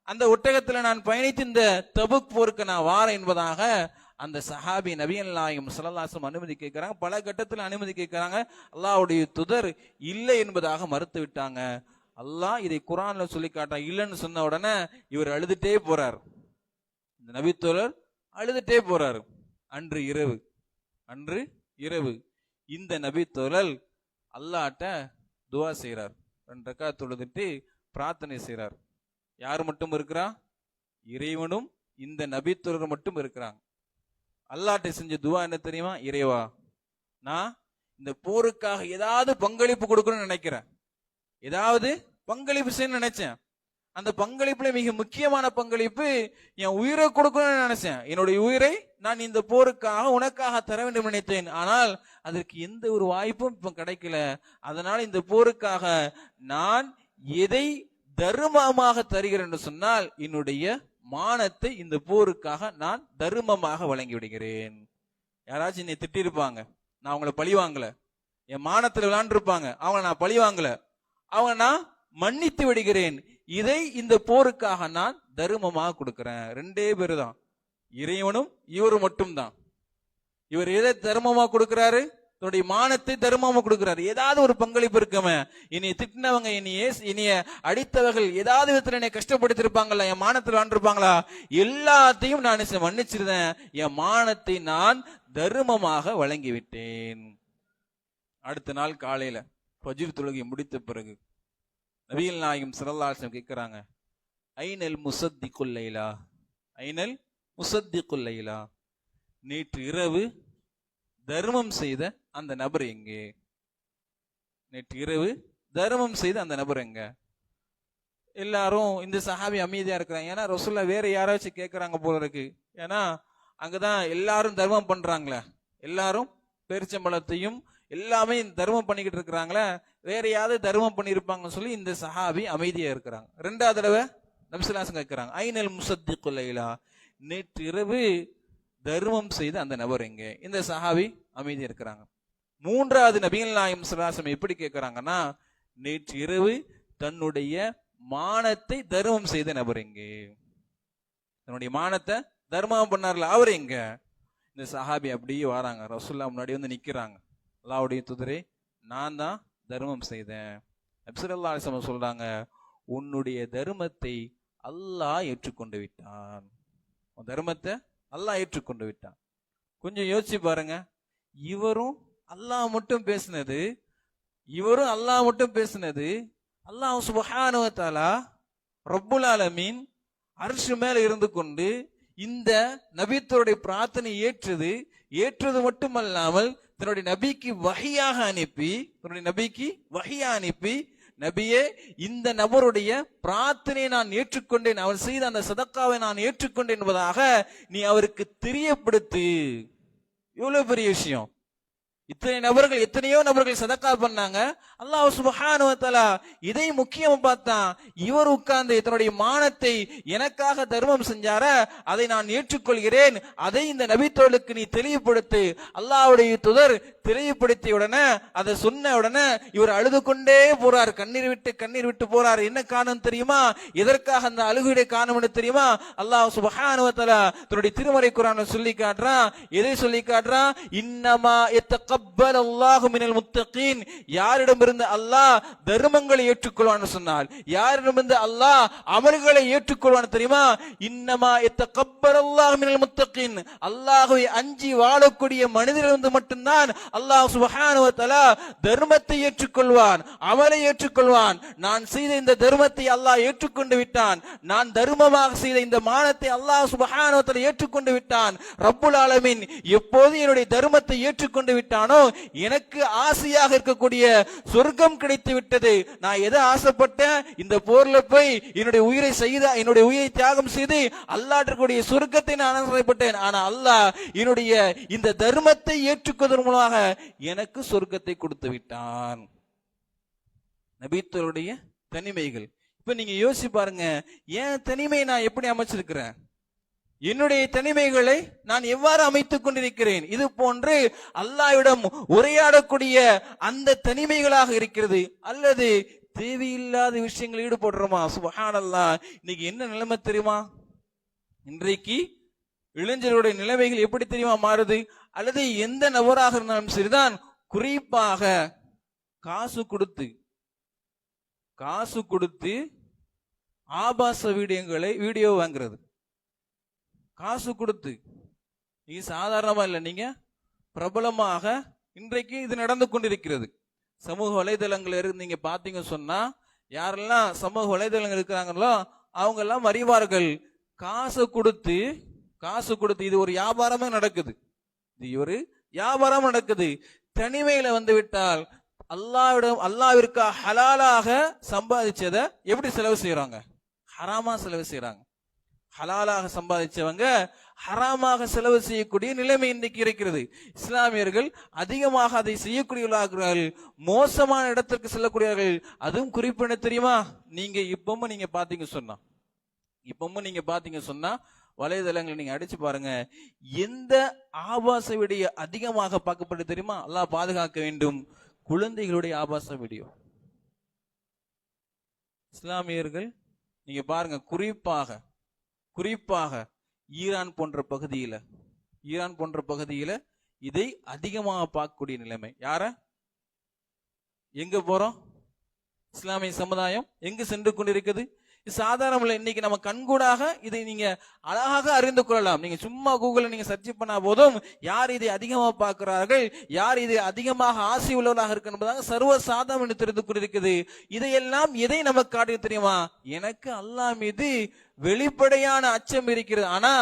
அந்த ஒட்டகத்துல நான் பயணித்து இந்த தபுக் போருக்கு நான் வாரேன் என்பதாக அந்த சஹாபி நபிகள் நாயகம் ஸல்லல்லாஹு அலைஹி வஸல்லம் அனுமதி கேட்கிறாங்க. பல கட்டத்தில் அனுமதி கேட்கிறாங்க. அல்லாஹ்வுடைய தூதர் இல்லை என்பதாக மறுத்து விட்டாங்க. அல்லாஹ் இதை குர்ஆன்ல சொல்லி காட்டா, இல்லைன்னு சொன்ன உடனே இவர் அழுதுட்டே போறார். இந்த நபித்தோழர் அழுதுட்டே போறாரு. அன்று இரவு இந்த நபித்தோழர் அல்லாஹ்ட்ட துஆ செய்றார். 2 ரக்காத் தொழுதுட்டு பிரார்த்தனை செய்றார். யார் மட்டும் இருக்கிறா? இறைவனும் இந்த நபித்தோழர் மட்டும் இருக்கிறாங்க. அல்லாஹ்ட்ட செஞ்ச துஆ என்ன தெரியுமா? இறைவா, நான் இந்த போருக்காக ஏதாவது பங்களிப்பு கொடுக்கணும்னு நினைக்கிறேன், ஏதாவது பங்களிப்பு செய்யணும்னு நினைச்சேன். அந்த பங்களிப்புல மிக முக்கியமான பங்களிப்பு என் உயிரை கொடுக்கணும்னு நினைச்சேன். என்னுடைய உயிரை நான் இந்த போருக்காக உனக்காக தர வேண்டும் நினைத்தேன். ஆனால் அதற்கு எந்த ஒரு வாய்ப்பும் இப்ப கிடைக்கல. அதனால இந்த போருக்காக நான் எதை தர்மமாக தருகிறேன் என்று சொன்னால் என்னுடைய மானத்தை இந்த போருக்காக நான் தர்மமாக வழங்கி விடுகிறேன். யாராச்சும் என்னை திட்டிருப்பாங்க, நான் அவங்கள பழி வாங்கல. என் மானத்துல விளையாண்டுருப்பாங்க, அவங்கள நான் பழி வாங்கல. அவங்க நான் மன்னித்து விடுகிறேன். இதை இந்த போருக்காக நான் தர்மமாக கொடுக்கிறேன். 2 பேரு தான், இறைவனும் இவரு மட்டும்தான். இவர் எதை தர்மமா கொடுக்கிறாரு? தன்னுடைய மானத்தை தர்மமா கொடுக்கிறாரு. ஏதாவது ஒரு பங்களிப்பு இருக்குமே. என்னைய திட்டினவங்க, என்னைய அடித்தவர்கள் ஏதாவது விதத்துல என்னை கஷ்டப்படுத்திருப்பாங்களா, என் மானத்தில் வாழ்ந்திருப்பாங்களா, எல்லாத்தையும் நான் மன்னிச்சிருந்தேன். என் மானத்தை நான் தர்மமாக வழங்கிவிட்டேன். அடுத்த நாள் காலையில ஃபஜ்ர் தொழுகை முடித்த பிறகு நபிகள் நாயகம் ஸல்லல்லாஹு அலைஹி வஸல்லம் கேட்கிறாங்க, ஐனல் முஸத்திகுல் லைலா, ஐனல் முஸத்திகுல் லைலா, நேற்று இரவு தர்மம் செய்த அந்த நபர் எங்கே? நேற்று இரவு தர்மம் செய்த அந்த நபர் எங்க? எல்லாரும் இந்த சஹாபி அமைதியா இருக்கிறாங்க. ஏன்னா ரசூலுல்லாஹ் வேற யாராச்சும் கேட்கறாங்க போல இருக்கு. ஏன்னா அங்கதான் எல்லாரும் தர்மம் பண்றாங்களே, எல்லாரும் பேரிச்சம்பழத்தையும் எல்லாமே தர்மம் பண்ணிக்கிட்டு இருக்கிறாங்களே, வேற யாவது தர்மம் பண்ணிருப்பாங்கன்னு சொல்லி இந்த சஹாபி அமைதியா இருக்கிறாங்க. 2வது தடவை நபி ஸல்லல்லாஹு அலைஹி வஸல்லம் கேட்கிறாங்க, ஐனல் முஸத்திகுல் லைலா, நேற்று இரவு தர்மம் செய்த அந்த நபர் எங்கே? இந்த சஹாபி அமைதியா இருக்கிறாங்க. 3வது நபிகள் நாயகம் ஸல்லல்லாஹு அலைஹி வஸல்லம் எப்படி கேட்கிறாங்கன்னா, நேற்று இரவு தன்னுடைய மானத்தை தர்மம் செய்த நபர் எங்கே? தன்னுடைய மானத்தை தர்மம் பண்ணார்ல, அவர் எங்க? இந்த சஹாபி அப்படியே வராங்க, ரசூலுல்லாஹ் முன்னாடி வந்து நிக்கிறாங்க. அல்லாஹ்வுடைய தூதரே, நான் தான் தர்மம் செய்தேன். நபி ஸல்லல்லாஹு அலைஹி வஸல்லம் சொல்றாங்க, உன்னுடைய தர்மத்தை அல்லாஹ் ஏற்றுக்கொண்டு விட்டான். உன் தர்மத்தை அல்லாஹ் ஏற்றுக்கொண்டு விட்டான். கொஞ்சம் யோசிச்சு பாருங்க, இவரும் அல்லாஹ் மட்டும் பேசினது, அல்லாஹ் சுப்ஹானஹு வ தஆலா ரப்புல் ஆலமீன் அர்ஷ் மேல இருந்து கொண்டு இந்த நபித்தோருடைய பிரார்த்தனை ஏற்றது மட்டுமல்லாமல் தன்னுடைய நபிக்கு வஹியாக அனுப்பி, நபியே, இந்த நபருடைய பிரார்த்தனையை நான் ஏற்றுக்கொண்டேன், அவர் செய்த அந்த சதக்காவை நான் ஏற்றுக்கொண்டேன் என்பதாக நீ அவருக்கு தெரியப்படுத்து. இவ்வளவு பெரிய விஷயம். எத்தனையோ நபர்கள் சதக்கா பண்ணாங்க. அல்லாஹ் சுப்ஹானஹு வ தஆலா இதை முக்கியமா பார்த்தான். இவர் உட்கார்ந்து தன்னுடைய மானத்தை எனக்காக தர்மம் செஞ்சார, அதை நான் ஏற்றுக்கொள்கிறேன், அதை இந்த நபித்தோளுக்கு நீ தெளிவுபடுத்து. அல்லாஹ்வுடைய தூதர் தெளிவுபடுத்திய உடனே, அதை சொன்ன உடனே இவர் அழுது கொண்டே போறார், கண்ணீர் விட்டு போறார். என்ன காரணம் தெரியுமா? எதற்காக அந்த அழுகையுடைய காரணம் தெரியுமா? அல்லாஹ் சுப்ஹானஹு வ தஆலா தன்னுடைய திருமறை குர்ஆன்ல சொல்லி காட்டுறான். எதை சொல்லி காட்டுறான்? இன்னமா யத்தகப்பல் அல்லாஹு மினல் முத்தகீன், யாரிடமிருந்து அல்லாஹ் தர்மங்களை ஏற்றுக்கொள்வான்னு சொன்னால், யாரிடமிருந்து அல்லாஹ் அமல்களை ஏற்றுக்கொள்வான்னு தெரியுமா? இன்னமா யத்தகப்பல் அல்லாஹு மினல் முத்தகீன், அல்லாஹ்வை அஞ்சி வாழக்கூடிய மனிதரிலிருந்து மட்டும்தான் அல்லாஹ் சுப்ஹானஹு வ தஆலா தர்மத்தை ஏற்றுக்கொள்வான், அமலை ஏற்றுக்கொள்வான். நான் செய்த இந்த தர்மத்தை அல்லாஹ் ஏற்றுக்கொண்டு விட்டான், நான் தர்மமாக செய்த இந்த மானத்தை அல்லாஹ் சுப்ஹானஹு வ தஆலா ஏற்றுக்கொண்டு விட்டான். ரப்புல் ஆலமீன் எப்போது என்னுடைய தர்மத்தை ஏற்றுக்கொண்டு விட்டானோ எனக்கு ஆசையாக இருக்கக்கூடிய சொர்க்கம் கிடைத்து விட்டது. நான் எதை ஆசைப்பட்டேன்? இந்த போர்ல போய் என்னுடைய உயிரை தியாகம் செய்து அல்லாஹ் இருக்கக்கூடிய சொர்க்கத்தை நான் ஆசைப்பட்டேன். ஆனா அல்லாஹ் என்னுடைய இந்த தர்மத்தை ஏற்றுக்கொள்வதன் மூலமாக எனக்கு சொர்க்கத்தை கொடுத்து விட்டான். நபித்தோருடைய தனிமைகள். இப்ப நீங்க யோசிச்சு பாருங்க, என் தனிமையை நான் எப்படி அமைச்சிருக்கிறேன், என்னுடைய தனிமைகளை நான் எவ்வாறு அமைத்துக் கொண்டிருக்கிறேன். இது போன்று அல்லாஹ்விடம் உரையாடக்கூடிய அந்த தனிமைகளாக இருக்கிறது. அல்லது தேவையில்லாத விஷயங்கள் ஈடுபடுறோமா? சுப்ஹானல்லாஹ். இன்னைக்கு என்ன நிலைமை தெரியுமா? இன்றைக்கு இளைஞர்களுடைய நிலைமைகள் எப்படி தெரியுமா மாறுது? அல்லது எந்த நபராக இருந்தாலும் சரிதான், குறிப்பாக காசு கொடுத்து ஆபாச வீடியோ வாங்குறது. காசு கொடுத்து, இது சாதாரணமா இல்லை, நீங்க பிரபலமாக இன்றைக்கு இது நடந்து கொண்டிருக்கிறது. சமூக வலைதளங்கள் இருந்து நீங்க பாத்தீங்க சொன்னா, யாரெல்லாம் சமூக வலைதளங்கள் இருக்கிறாங்களோ அவங்க எல்லாம் அறிவார்கள். காசு கொடுத்து இது ஒரு வியாபாரமே நடக்குது. தனிமையில வந்து விட்டால் அல்லாஹ்விற்கு ஹலாலாக சம்பாதிச்சதை எப்படி செலவு செய்யறாங்க? ஹராமா செலவு செய்யறாங்க. ஹலாலாக சம்பாதிச்சவங்க ஹராமாக செலவு செய்யக்கூடிய நிலைமை இன்றைக்கு இருக்கிறது. இஸ்லாமியர்கள் அதிகமாக அதை செய்யக்கூடியவர்களாகிறார்கள், மோசமான இடத்திற்கு செல்லக்கூடியவர்கள். அதுவும் குறிப்பிட தெரியுமா? நீங்க இப்பவும் நீங்க பாத்தீங்க சொன்னா வலைதளங்களை நீங்க அடிச்சு பாருங்க, எந்த ஆபாச வீடியோ அதிகமாக பார்க்கப்பட்டு தெரியுமா? அல்லாஹ் பாதுகாக்க வேண்டும். குழந்தைகளுடைய ஆபாச வீடியோ. இஸ்லாமியர்கள் நீங்க பாருங்க, குறிப்பாக ஈரான் போன்ற பகுதியில இதை அதிகமாக பார்க்கக்கூடிய நிலைமை. எங்க போறோம்? இஸ்லாமிய சமுதாயம் எங்கு சென்று கொண்டிருக்கிறது? சாதாரண இன்னைக்கு நம்ம கண்கூடாக இதை நீங்க அழகாக அறிந்து கொள்ளலாம். நீங்க சும்மா கூகுள்ல நீங்க சர்ச் பண்ணா போதும், யார் இதை அதிகமாக பார்க்கிறார்கள், யார் இதை அதிகமாக ஆசை உள்ளவர்களாக இருக்கு என்பதாக சர்வ சாதம் என்று தெரிந்து கொண்டிருக்கிறது. இதையெல்லாம் எதை நமக்கு காட்ட தெரியுமா? எனக்கு அல்லாஹ் மீது வெளிப்படையான அச்சம் இருக்கிறது, ஆனா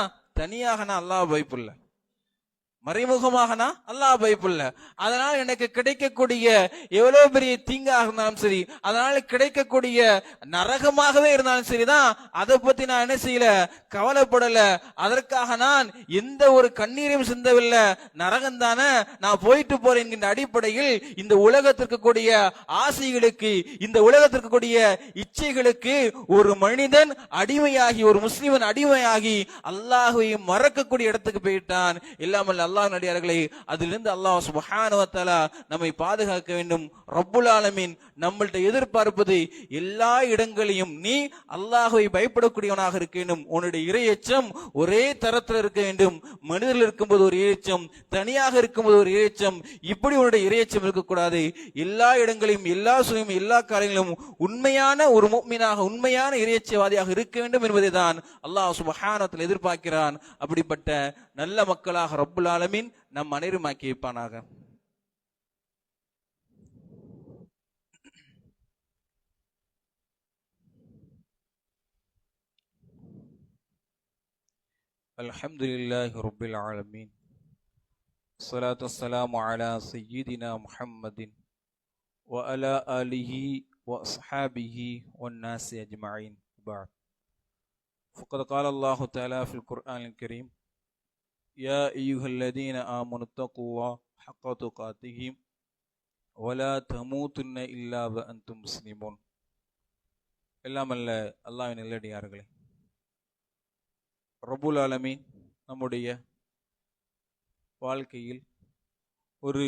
தனியாக நான் அல்லாஹ் பயப்படல, மறைமுகமாக நான் அல்லாஹ் பயப்படல. அதனால எனக்கு கிடைக்கக்கூடிய எவ்வளவு பெரிய தீங்காக இருந்தாலும் சரி, அதனால கிடைக்கக்கூடிய நரகமாகவே இருந்தாலும் சரிதான், அதை பத்தி நான் என்ன செய்யல, கவலைப்படல. அதற்காக நான் எந்த ஒரு கண்ணீரையும் சிந்தவில்லை. நரகம் தானே, நான் போயிட்டு போறேன் என்கின்ற அடிப்படையில் இந்த உலகத்திற்கு கூடிய ஆசைகளுக்கு, இந்த உலகத்திற்கு கூடிய இச்சைகளுக்கு ஒரு மனிதன் அடிமையாகி, ஒரு முஸ்லிமன் அடிமையாகி அல்லாஹ்வை மறக்கக்கூடிய இடத்துக்கு போயிட்டான். இல்லாமல் அல்லாஹ் நடிகார்களே, அதிலிருந்து அல்லாஹ் சுப்ஹானஹு வ தஆலா நம்மை பாதுகாக்க வேண்டும். ரப்புல் ஆலமீன் நம்மள்ட்ட எதிர்பார்ப்பது எல்லா இடங்களையும் நீ அல்லாஹ்வை பயப்படக்கூடியவனாக இருக்க வேண்டும். உன்னுடைய இறையச்சம் ஒரே தரத்தில் இருக்க வேண்டும். மனிதர்கள் இருக்கும்போது ஒரு இறையச்சம், தனியாக இருக்கும்போது ஒரு இறையச்சம், இப்படி உன்னுடைய இறையச்சம் இருக்கக்கூடாது. எல்லா இடங்களையும், எல்லா சூழ்நிலையும், எல்லா காரியங்களும் உண்மையான ஒரு முஃமினாக, உண்மையான இறையச்சவாதியாக இருக்க வேண்டும் என்பதை தான் அல்லாஹ் சுப்ஹானஹு வ தஆலா எதிர்பார்க்கிறான். அப்படிப்பட்ட நல்ல மக்களாக ரப்புல் ஆலமீன் நம் அனைவரும் ஆக்கி வைப்பானாக. அல்ஹம்துலில்லாஹி ரப்பில் ஆலமீன். ஸலாத்து வஸ்ஸலாமு அலா சய்யிதினா முஹம்மதின் வ அலா ஆலிஹி வ அஸ்ஹாபிஹி வன் நாஸி அஜ்மஈன். பஅத். ஃபக்கத் கால அல்லாஹு தஆலா ஃபில் குர்ஆனில் கரீம், யா அய்யுஹல்லதீன ஆமனு தக்குல்லாஹ ஹக்க துகாத்திஹி வ லா தமூதுன்ன இல்லா வ அன்தும் முஸ்லிமூன். எல்லாம் அல்ல அல்லாஹ்வின் நல்லடியார்களே, ரப்புல் ஆலமீன் நம்முடைய வாழ்க்கையில் ஒரு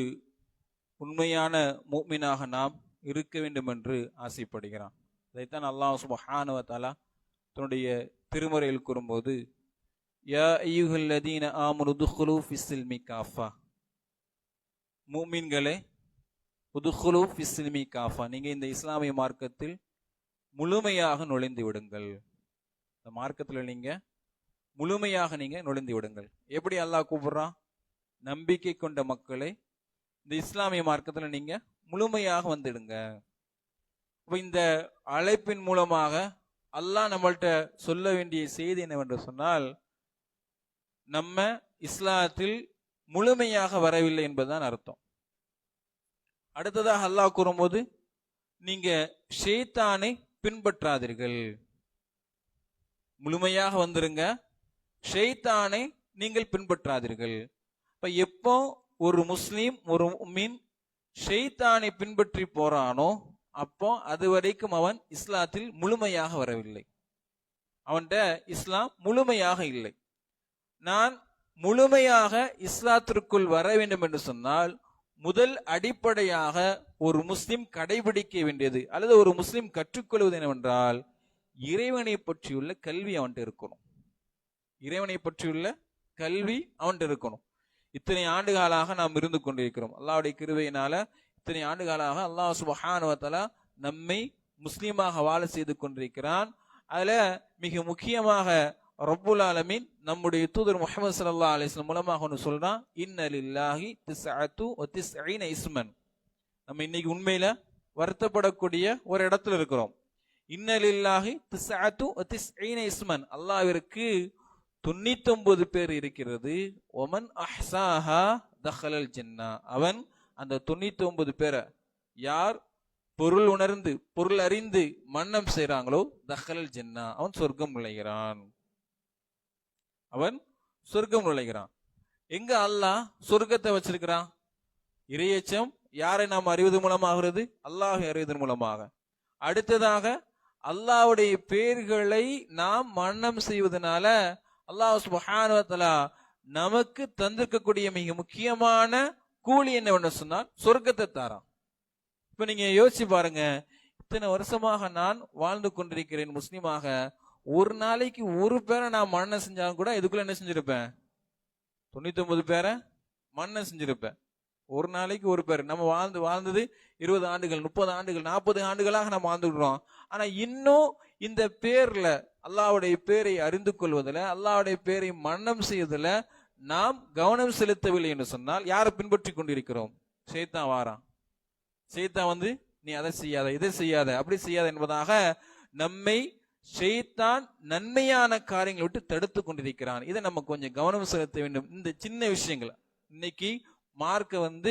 உண்மையான முஃமினாக நாம் இருக்க வேண்டும் என்று ஆசைப்படுகிறான். அதைத்தான் அல்லாஹ் சுப்ஹானஹு வ தஆலா தன்னுடைய திருமறையில் கூறும்போது, யா அய்யுஹல்லதீன ஆமனு துஹுலு ஃபிஸ்ஸில்மி காஃபா, முஃமின்களே, உதுகுலு ஃபிஸ்ஸில்மி காஃபா, நீங்க இந்த இஸ்லாமிய மார்க்கத்தில் முழுமையாக நுழைந்து விடுங்கள். இந்த மார்க்கத்தில் நீங்க முழுமையாக நீங்க நுழைந்து விடுங்கள். எப்படி அல்லாஹ் கூப்பிடுறான்? நம்பிக்கை கொண்ட மக்களை இந்த இஸ்லாமிய மார்க்கத்தில் நீங்க முழுமையாக வந்துடுங்க. இந்த அழைப்பின் மூலமாக அல்லாஹ் நம்மள்கிட்ட சொல்ல வேண்டிய செய்தி என்னவென்று சொன்னால், நம்ம இஸ்லாத்தில் முழுமையாக வரவில்லை என்பதுதான் அர்த்தம். அடுத்ததாக அல்லாஹ் கூறும்போது, நீங்க ஷைத்தானை பின்பற்றாதீர்கள், முழுமையாக வந்துருங்க, ஷைத்தானை நீங்கள் பின்பற்றாதீர்கள். இப்ப எப்போ ஒரு முஸ்லீம் ஒரு முஃமின் ஷைத்தானை பின்பற்றி போறானோ அப்போ அது வரைக்கும் அவன் இஸ்லாத்தில் முழுமையாக வரவில்லை, அவன்கிட்ட இஸ்லாம் முழுமையாக இல்லை. நான் முழுமையாக இஸ்லாத்திற்குள் வர வேண்டும் என்று சொன்னால் முதல் அடிப்படையாக ஒரு முஸ்லிம் கடைபிடிக்க வேண்டியது அல்லது ஒரு முஸ்லிம் கற்றுக்கொள்வது என்னவென்றால், இறைவனை பற்றியுள்ள கல்வி அவன்கிட்ட இருக்கணும். இறைவனை பற்றியுள்ள கல்வி அவன்கிட்ட இருக்கணும். இத்தனை ஆண்டுகாலாக நாம் இருந்து கொண்டிருக்கிறோம். அல்லாஹ்வுடைய கிருபையினால இத்தனை ஆண்டுகாலாக அல்லாஹ் சுப்ஹானஹு வ தஆலா நம்மை முஸ்லீமாக வாழ செய்து கொண்டிருக்கிறான். அதுல மிக முக்கியமாக ரப்புல் ஆலமீன் நம்முடைய தூதர் முஹம்மது ஸல்லல்லாஹு அலைஹி வஸல்லம் மூலமாக ஒன்று சொல்றான், இன்ன லில்லாஹி 99 இஸ்மன். நம்ம இன்னைக்கு உண்மையில வருத்தப்படக்கூடிய ஒரு இடத்துல இருக்கிறோம். இன்ன லில்லாஹி 99 இஸ்மன், அல்லாஹ்விற்கு 99 பேர் இருக்கிறது. ஒமன் அஹ்சாஹா தஹலல் ஜன்னா, அவன் அந்த 99 பேரை யார் பொருள் உணர்ந்து பொருள் அறிந்து மன்னம் செய்றாங்களோ தஹலல் ஜன்னா, அவன் சொர்க்கம் நுழைகிறான். அவன் சொர்க்கம் நுழைகிறான். எங்க அல்லாஹ் சொர்க்கத்தை வச்சிருக்கிறான்? இறையச்சம் யாரை நாம் அறிவது மூலமாகிறது? அல்லாஹ் அறிவதன் மூலமாக. அடுத்ததாக அல்லாஹ்வுடைய பெயர்களை நாம் மன்னம் செய்வதனால அல்லாஹ் சுப்ஹானஹு வ தஆலா நமக்கு தந்திருக்கக்கூடிய மிக முக்கியமான கூலி என்னவென்று சொன்னால் சொர்க்கத்தை தாரான். இப்ப நீங்க யோசிச்சு பாருங்க, இத்தனை வருஷமாக நான் வாழ்ந்து கொண்டிருக்கிறேன் முஸ்லீமாக, ஒரு நாளைக்கு ஒரு பேரை நான் மன்னம் செஞ்சாலும் கூட இதுக்குள்ள என்ன செஞ்சிருப்பேன்? 99 பேரை மன்னம் செஞ்சிருப்பேன். ஒரு நாளைக்கு ஒரு பேர். நம்ம வாழ்ந்தது 20 ஆண்டுகள் 30 ஆண்டுகள் 40 ஆண்டுகளாக நம்ம வாழ்ந்துடுறோம். ஆனா இன்னும் இந்த பேர்ல அல்லாஹ்வுடைய பேரை அறிந்து கொள்வதில், அல்லாஹ்வுடைய பேரை மன்னம் செய்வதில் நாம் கவனம் செலுத்தவில்லை என்று சொன்னால் யாரை பின்பற்றி கொண்டிருக்கிறோம்? ஷைத்தான் வாரான். ஷைத்தான் வந்து நீ அதை செய்யாத, இதை செய்யாத, அப்படி செய்யாத என்பதாக நம்மை ஷைத்தான் நன்மையான காரியங்களை விட்டு தடுத்து கொண்டிருக்கிறான். இதை நம்ம கொஞ்சம் கவனம் செலுத்த வேண்டும். இந்த சின்ன விஷயங்கள் இன்னைக்கு மார்க்க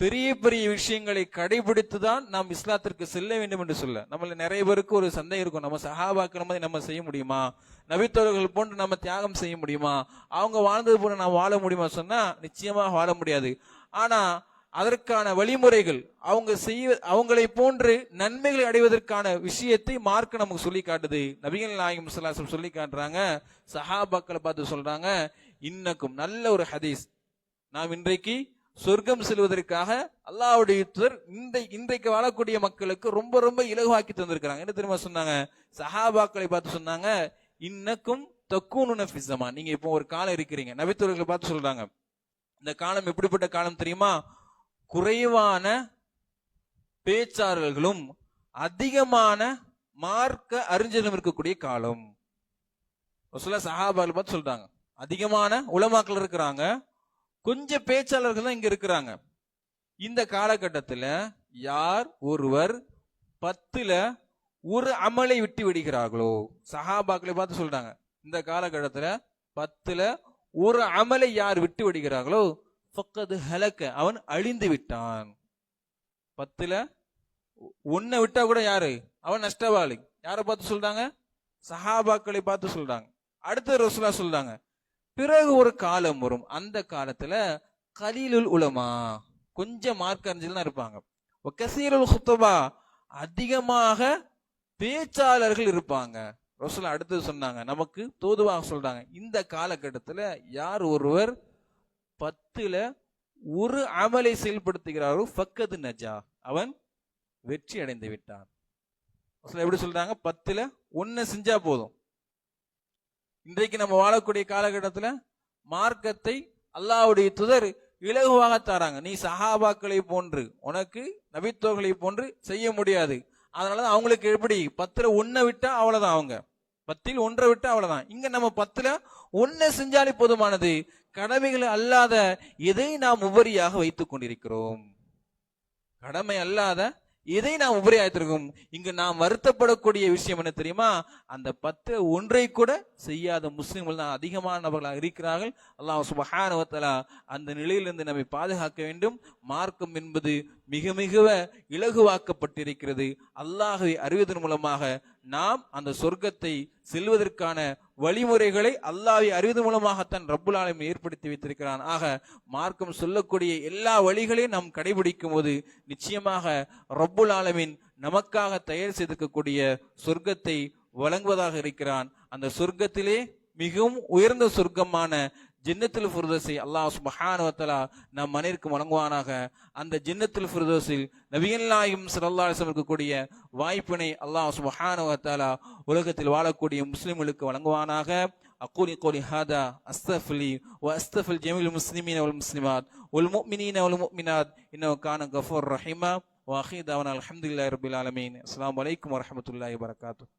பெரிய பெரிய விஷயங்களை கடைபிடித்துதான் நாம் இஸ்லாத்திற்கு செல்ல வேண்டும் என்று சொல்ல. நம்மள நிறைய பேருக்கு ஒரு சந்தேகம் இருக்கும், நம்ம சஹாபாக்கள் மாதிரி நம்ம செய்ய முடியுமா? நபித்தோழர்கள் போன்று நம்ம தியாகம் செய்ய முடியுமா? அவங்க வாழ்ந்தது போல நாம் வாழ முடியுமா? சொன்னா நிச்சயமாக வாழ முடியாது. ஆனா அதற்கான வழிமுறைகள் அவங்களை போன்று நன்மைகளை அடைவதற்கான விஷயத்தை மார்க்க நமக்கு சொல்லி காட்டுது. நபிகள் நாயகம் ஸல்லல்லாஹு அலைஹி வஸல்லம் சொல்லி காட்டுறாங்க, சஹாபாக்களை பார்த்து சொல்றாங்க, இன்னக்கும் நல்ல ஒரு ஹதீஸ், நாம் இன்றைக்கு சொர்க்கம் செல்வதற்காக அல்லாஹ்வுடைய தூதர் இன்றைக்கு வாழக்கூடிய மக்களுக்கு ரொம்ப ரொம்ப இலகுவாக்கி தந்திருக்கிறாங்க. என்ன தெரியுமா சொன்னாங்க? சஹாபாக்களை பார்த்து சொன்னாங்க, இன்னக்கும் தக்கூனுன ஃபி ஸமான், நீங்க இப்போ ஒரு காலம் இருக்கிறீங்க. நபித்தோழர்களை பார்த்து சொல்றாங்க, இந்த காலம் எப்படிப்பட்ட காலம் தெரியுமா? குறைவான பேச்சாளர்களும் அதிகமான மார்க்க அறிஞர்களும் இருக்கக்கூடிய காலம். ரசூலுல்லாஹ் சஹாபாக்களை பார்த்து சொல்றாங்க, அதிகமான உலமாக்கள் இருக்கிறாங்க, கொஞ்சம் பேச்சாளர்கள் தான் இங்க இருக்கிறாங்க. இந்த காலகட்டத்தில் யார் ஒருவர் 10ல் ஒரு அமலை விட்டு விடுகிறார்களோ, சஹாபாக்களை பார்த்து சொல்றாங்க, இந்த காலகட்டத்தில் 10ல் ஒரு அமலை யார் விட்டு விடுகிறார்களோ ஃபக்கது ஹலக, அவன் அழிந்து விட்டான். 10ல் 1 விட்டா கூட யாரு? அவன் நஷ்டவாளி. யாரை பார்த்து சொல்றாங்க? சஹாபாக்களை பார்த்து சொல்றாங்க. அடுத்த ரசூலுல்லாஹ் சொல்றாங்க, பிறகு ஒரு காலம் வரும், அந்த காலத்துல கலீலுல் உலமா, கொஞ்சம் மார்க்க அறிஞர்கள் தான் இருப்பாங்க, கஸீருல் குத்துபா, அதிகமாக பேச்சாளர்கள் இருப்பாங்க. ரசூலுல்லாஹ் அடுத்து சொன்னாங்க, நமக்கு தோதுவாக சொல்றாங்க, இந்த காலகட்டத்துல யார் ஒருவர் 10ல் ஒரு அமலை செயல்படுத்துகிறாரோ ஃபக்கது நஜா, அவன் வெற்றி அடைந்து விட்டான். எப்படி சொல்றாங்க? 10ல் 1 செஞ்சா போதும். இன்றைக்கு நம்ம வாழக்கூடிய காலகட்டத்தில் மார்க்கத்தை அல்லாஹ்வுடைய தூதர் இலகுவாக தராங்க. நீ சஹாபாக்களை போன்று உனக்கு நபித்தோர்களை போன்று செய்ய முடியாது. அதனாலதான் அவங்களுக்கு எப்படி 10ல் 1 விட்டா அவ்வளவுதான், அவங்க 10ல் 1 விட்டா அவ்வளவுதான். இங்க நம்ம 10ல் 1 செஞ்சாலே போதுமானது. கடமைகள் அல்லாத எதை நாம் உபரியாக வைத்துக் கொண்டிருக்கிறோம்? கடமை அல்லாத எதை நாம் உபரியாயிருக்கோம்? இங்கு நாம் வருத்தப்படக்கூடிய விஷயம் என்ன தெரியுமா? அந்த 10ல் 1 கூட செய்யாத முஸ்லிம்கள் தான் அதிகமானவர்களாக இருக்கிறார்கள். அல்லாஹ் சுப்ஹானஹு வ தஆலா அந்த நிலையிலிருந்து நம்மை பாதுகாக்க வேண்டும். மார்க்கம் என்பது மிக மிக இலகுவாக்கப்பட்டிருக்கிறது. அல்லாஹ்வை அறிவதன் மூலமாக நாம் அந்த சொர்க்கத்தை செல்வதற்கான வழிமுறைகளை அல்லாஹ்வை அறிவதன் மூலமாகத்தான் ரப்புல் ஆலமீன் ஏற்படுத்தி வைத்திருக்கிறான். ஆக மார்க்கம் சொல்லக்கூடிய எல்லா வழிகளையும் நாம் கடைபிடிக்கும் போது நிச்சயமாக ரப்புல் ஆலமீன் நமக்காக தயார் செய்திருக்கக்கூடிய சொர்க்கத்தை வழங்குவதாக இருக்கிறான். அந்த சொர்க்கத்திலே மிகவும் உயர்ந்த சொர்க்கமான ஜன்னத்துல் ஃபிர்தௌஸை அல்லாஹ் சுப்ஹானஹு வ தஆலா நம் அனைவருக்கும் வழங்குவானாக. அந்த ஜன்னத்துல் ஃபிர்தௌஸில் நபிகள் நாயகம் ஸல்லல்லாஹு அலைஹி வஸல்லம் இருக்கக்கூடிய வாய்ப்பினை அல்லாஹ் சுப்ஹானஹு வ தஆலா உலகத்தில் வாழக்கூடிய முஸ்லிம்களுக்கு வழங்குவானாக. அகூலி கௌலி ஹாதா அஸ்தக்ஃபிருல்லி வ அஸ்தக்ஃபிரு ஜமீல் முஸ்லிமீன வல் முஸ்லிமாத் வல் முஃமினீன வல் முஃமினாத் இன்னஹு கான கஃபூர் ரஹீமா. வ ஆகிரு தஅவானா அல்ஹம்துலில்லாஹி ரப்பில் ஆலமீன். அஸ்ஸலாமு அலைக்கும் வ ரஹ்மத்துல்லாஹி வ பரகாத்துஹு.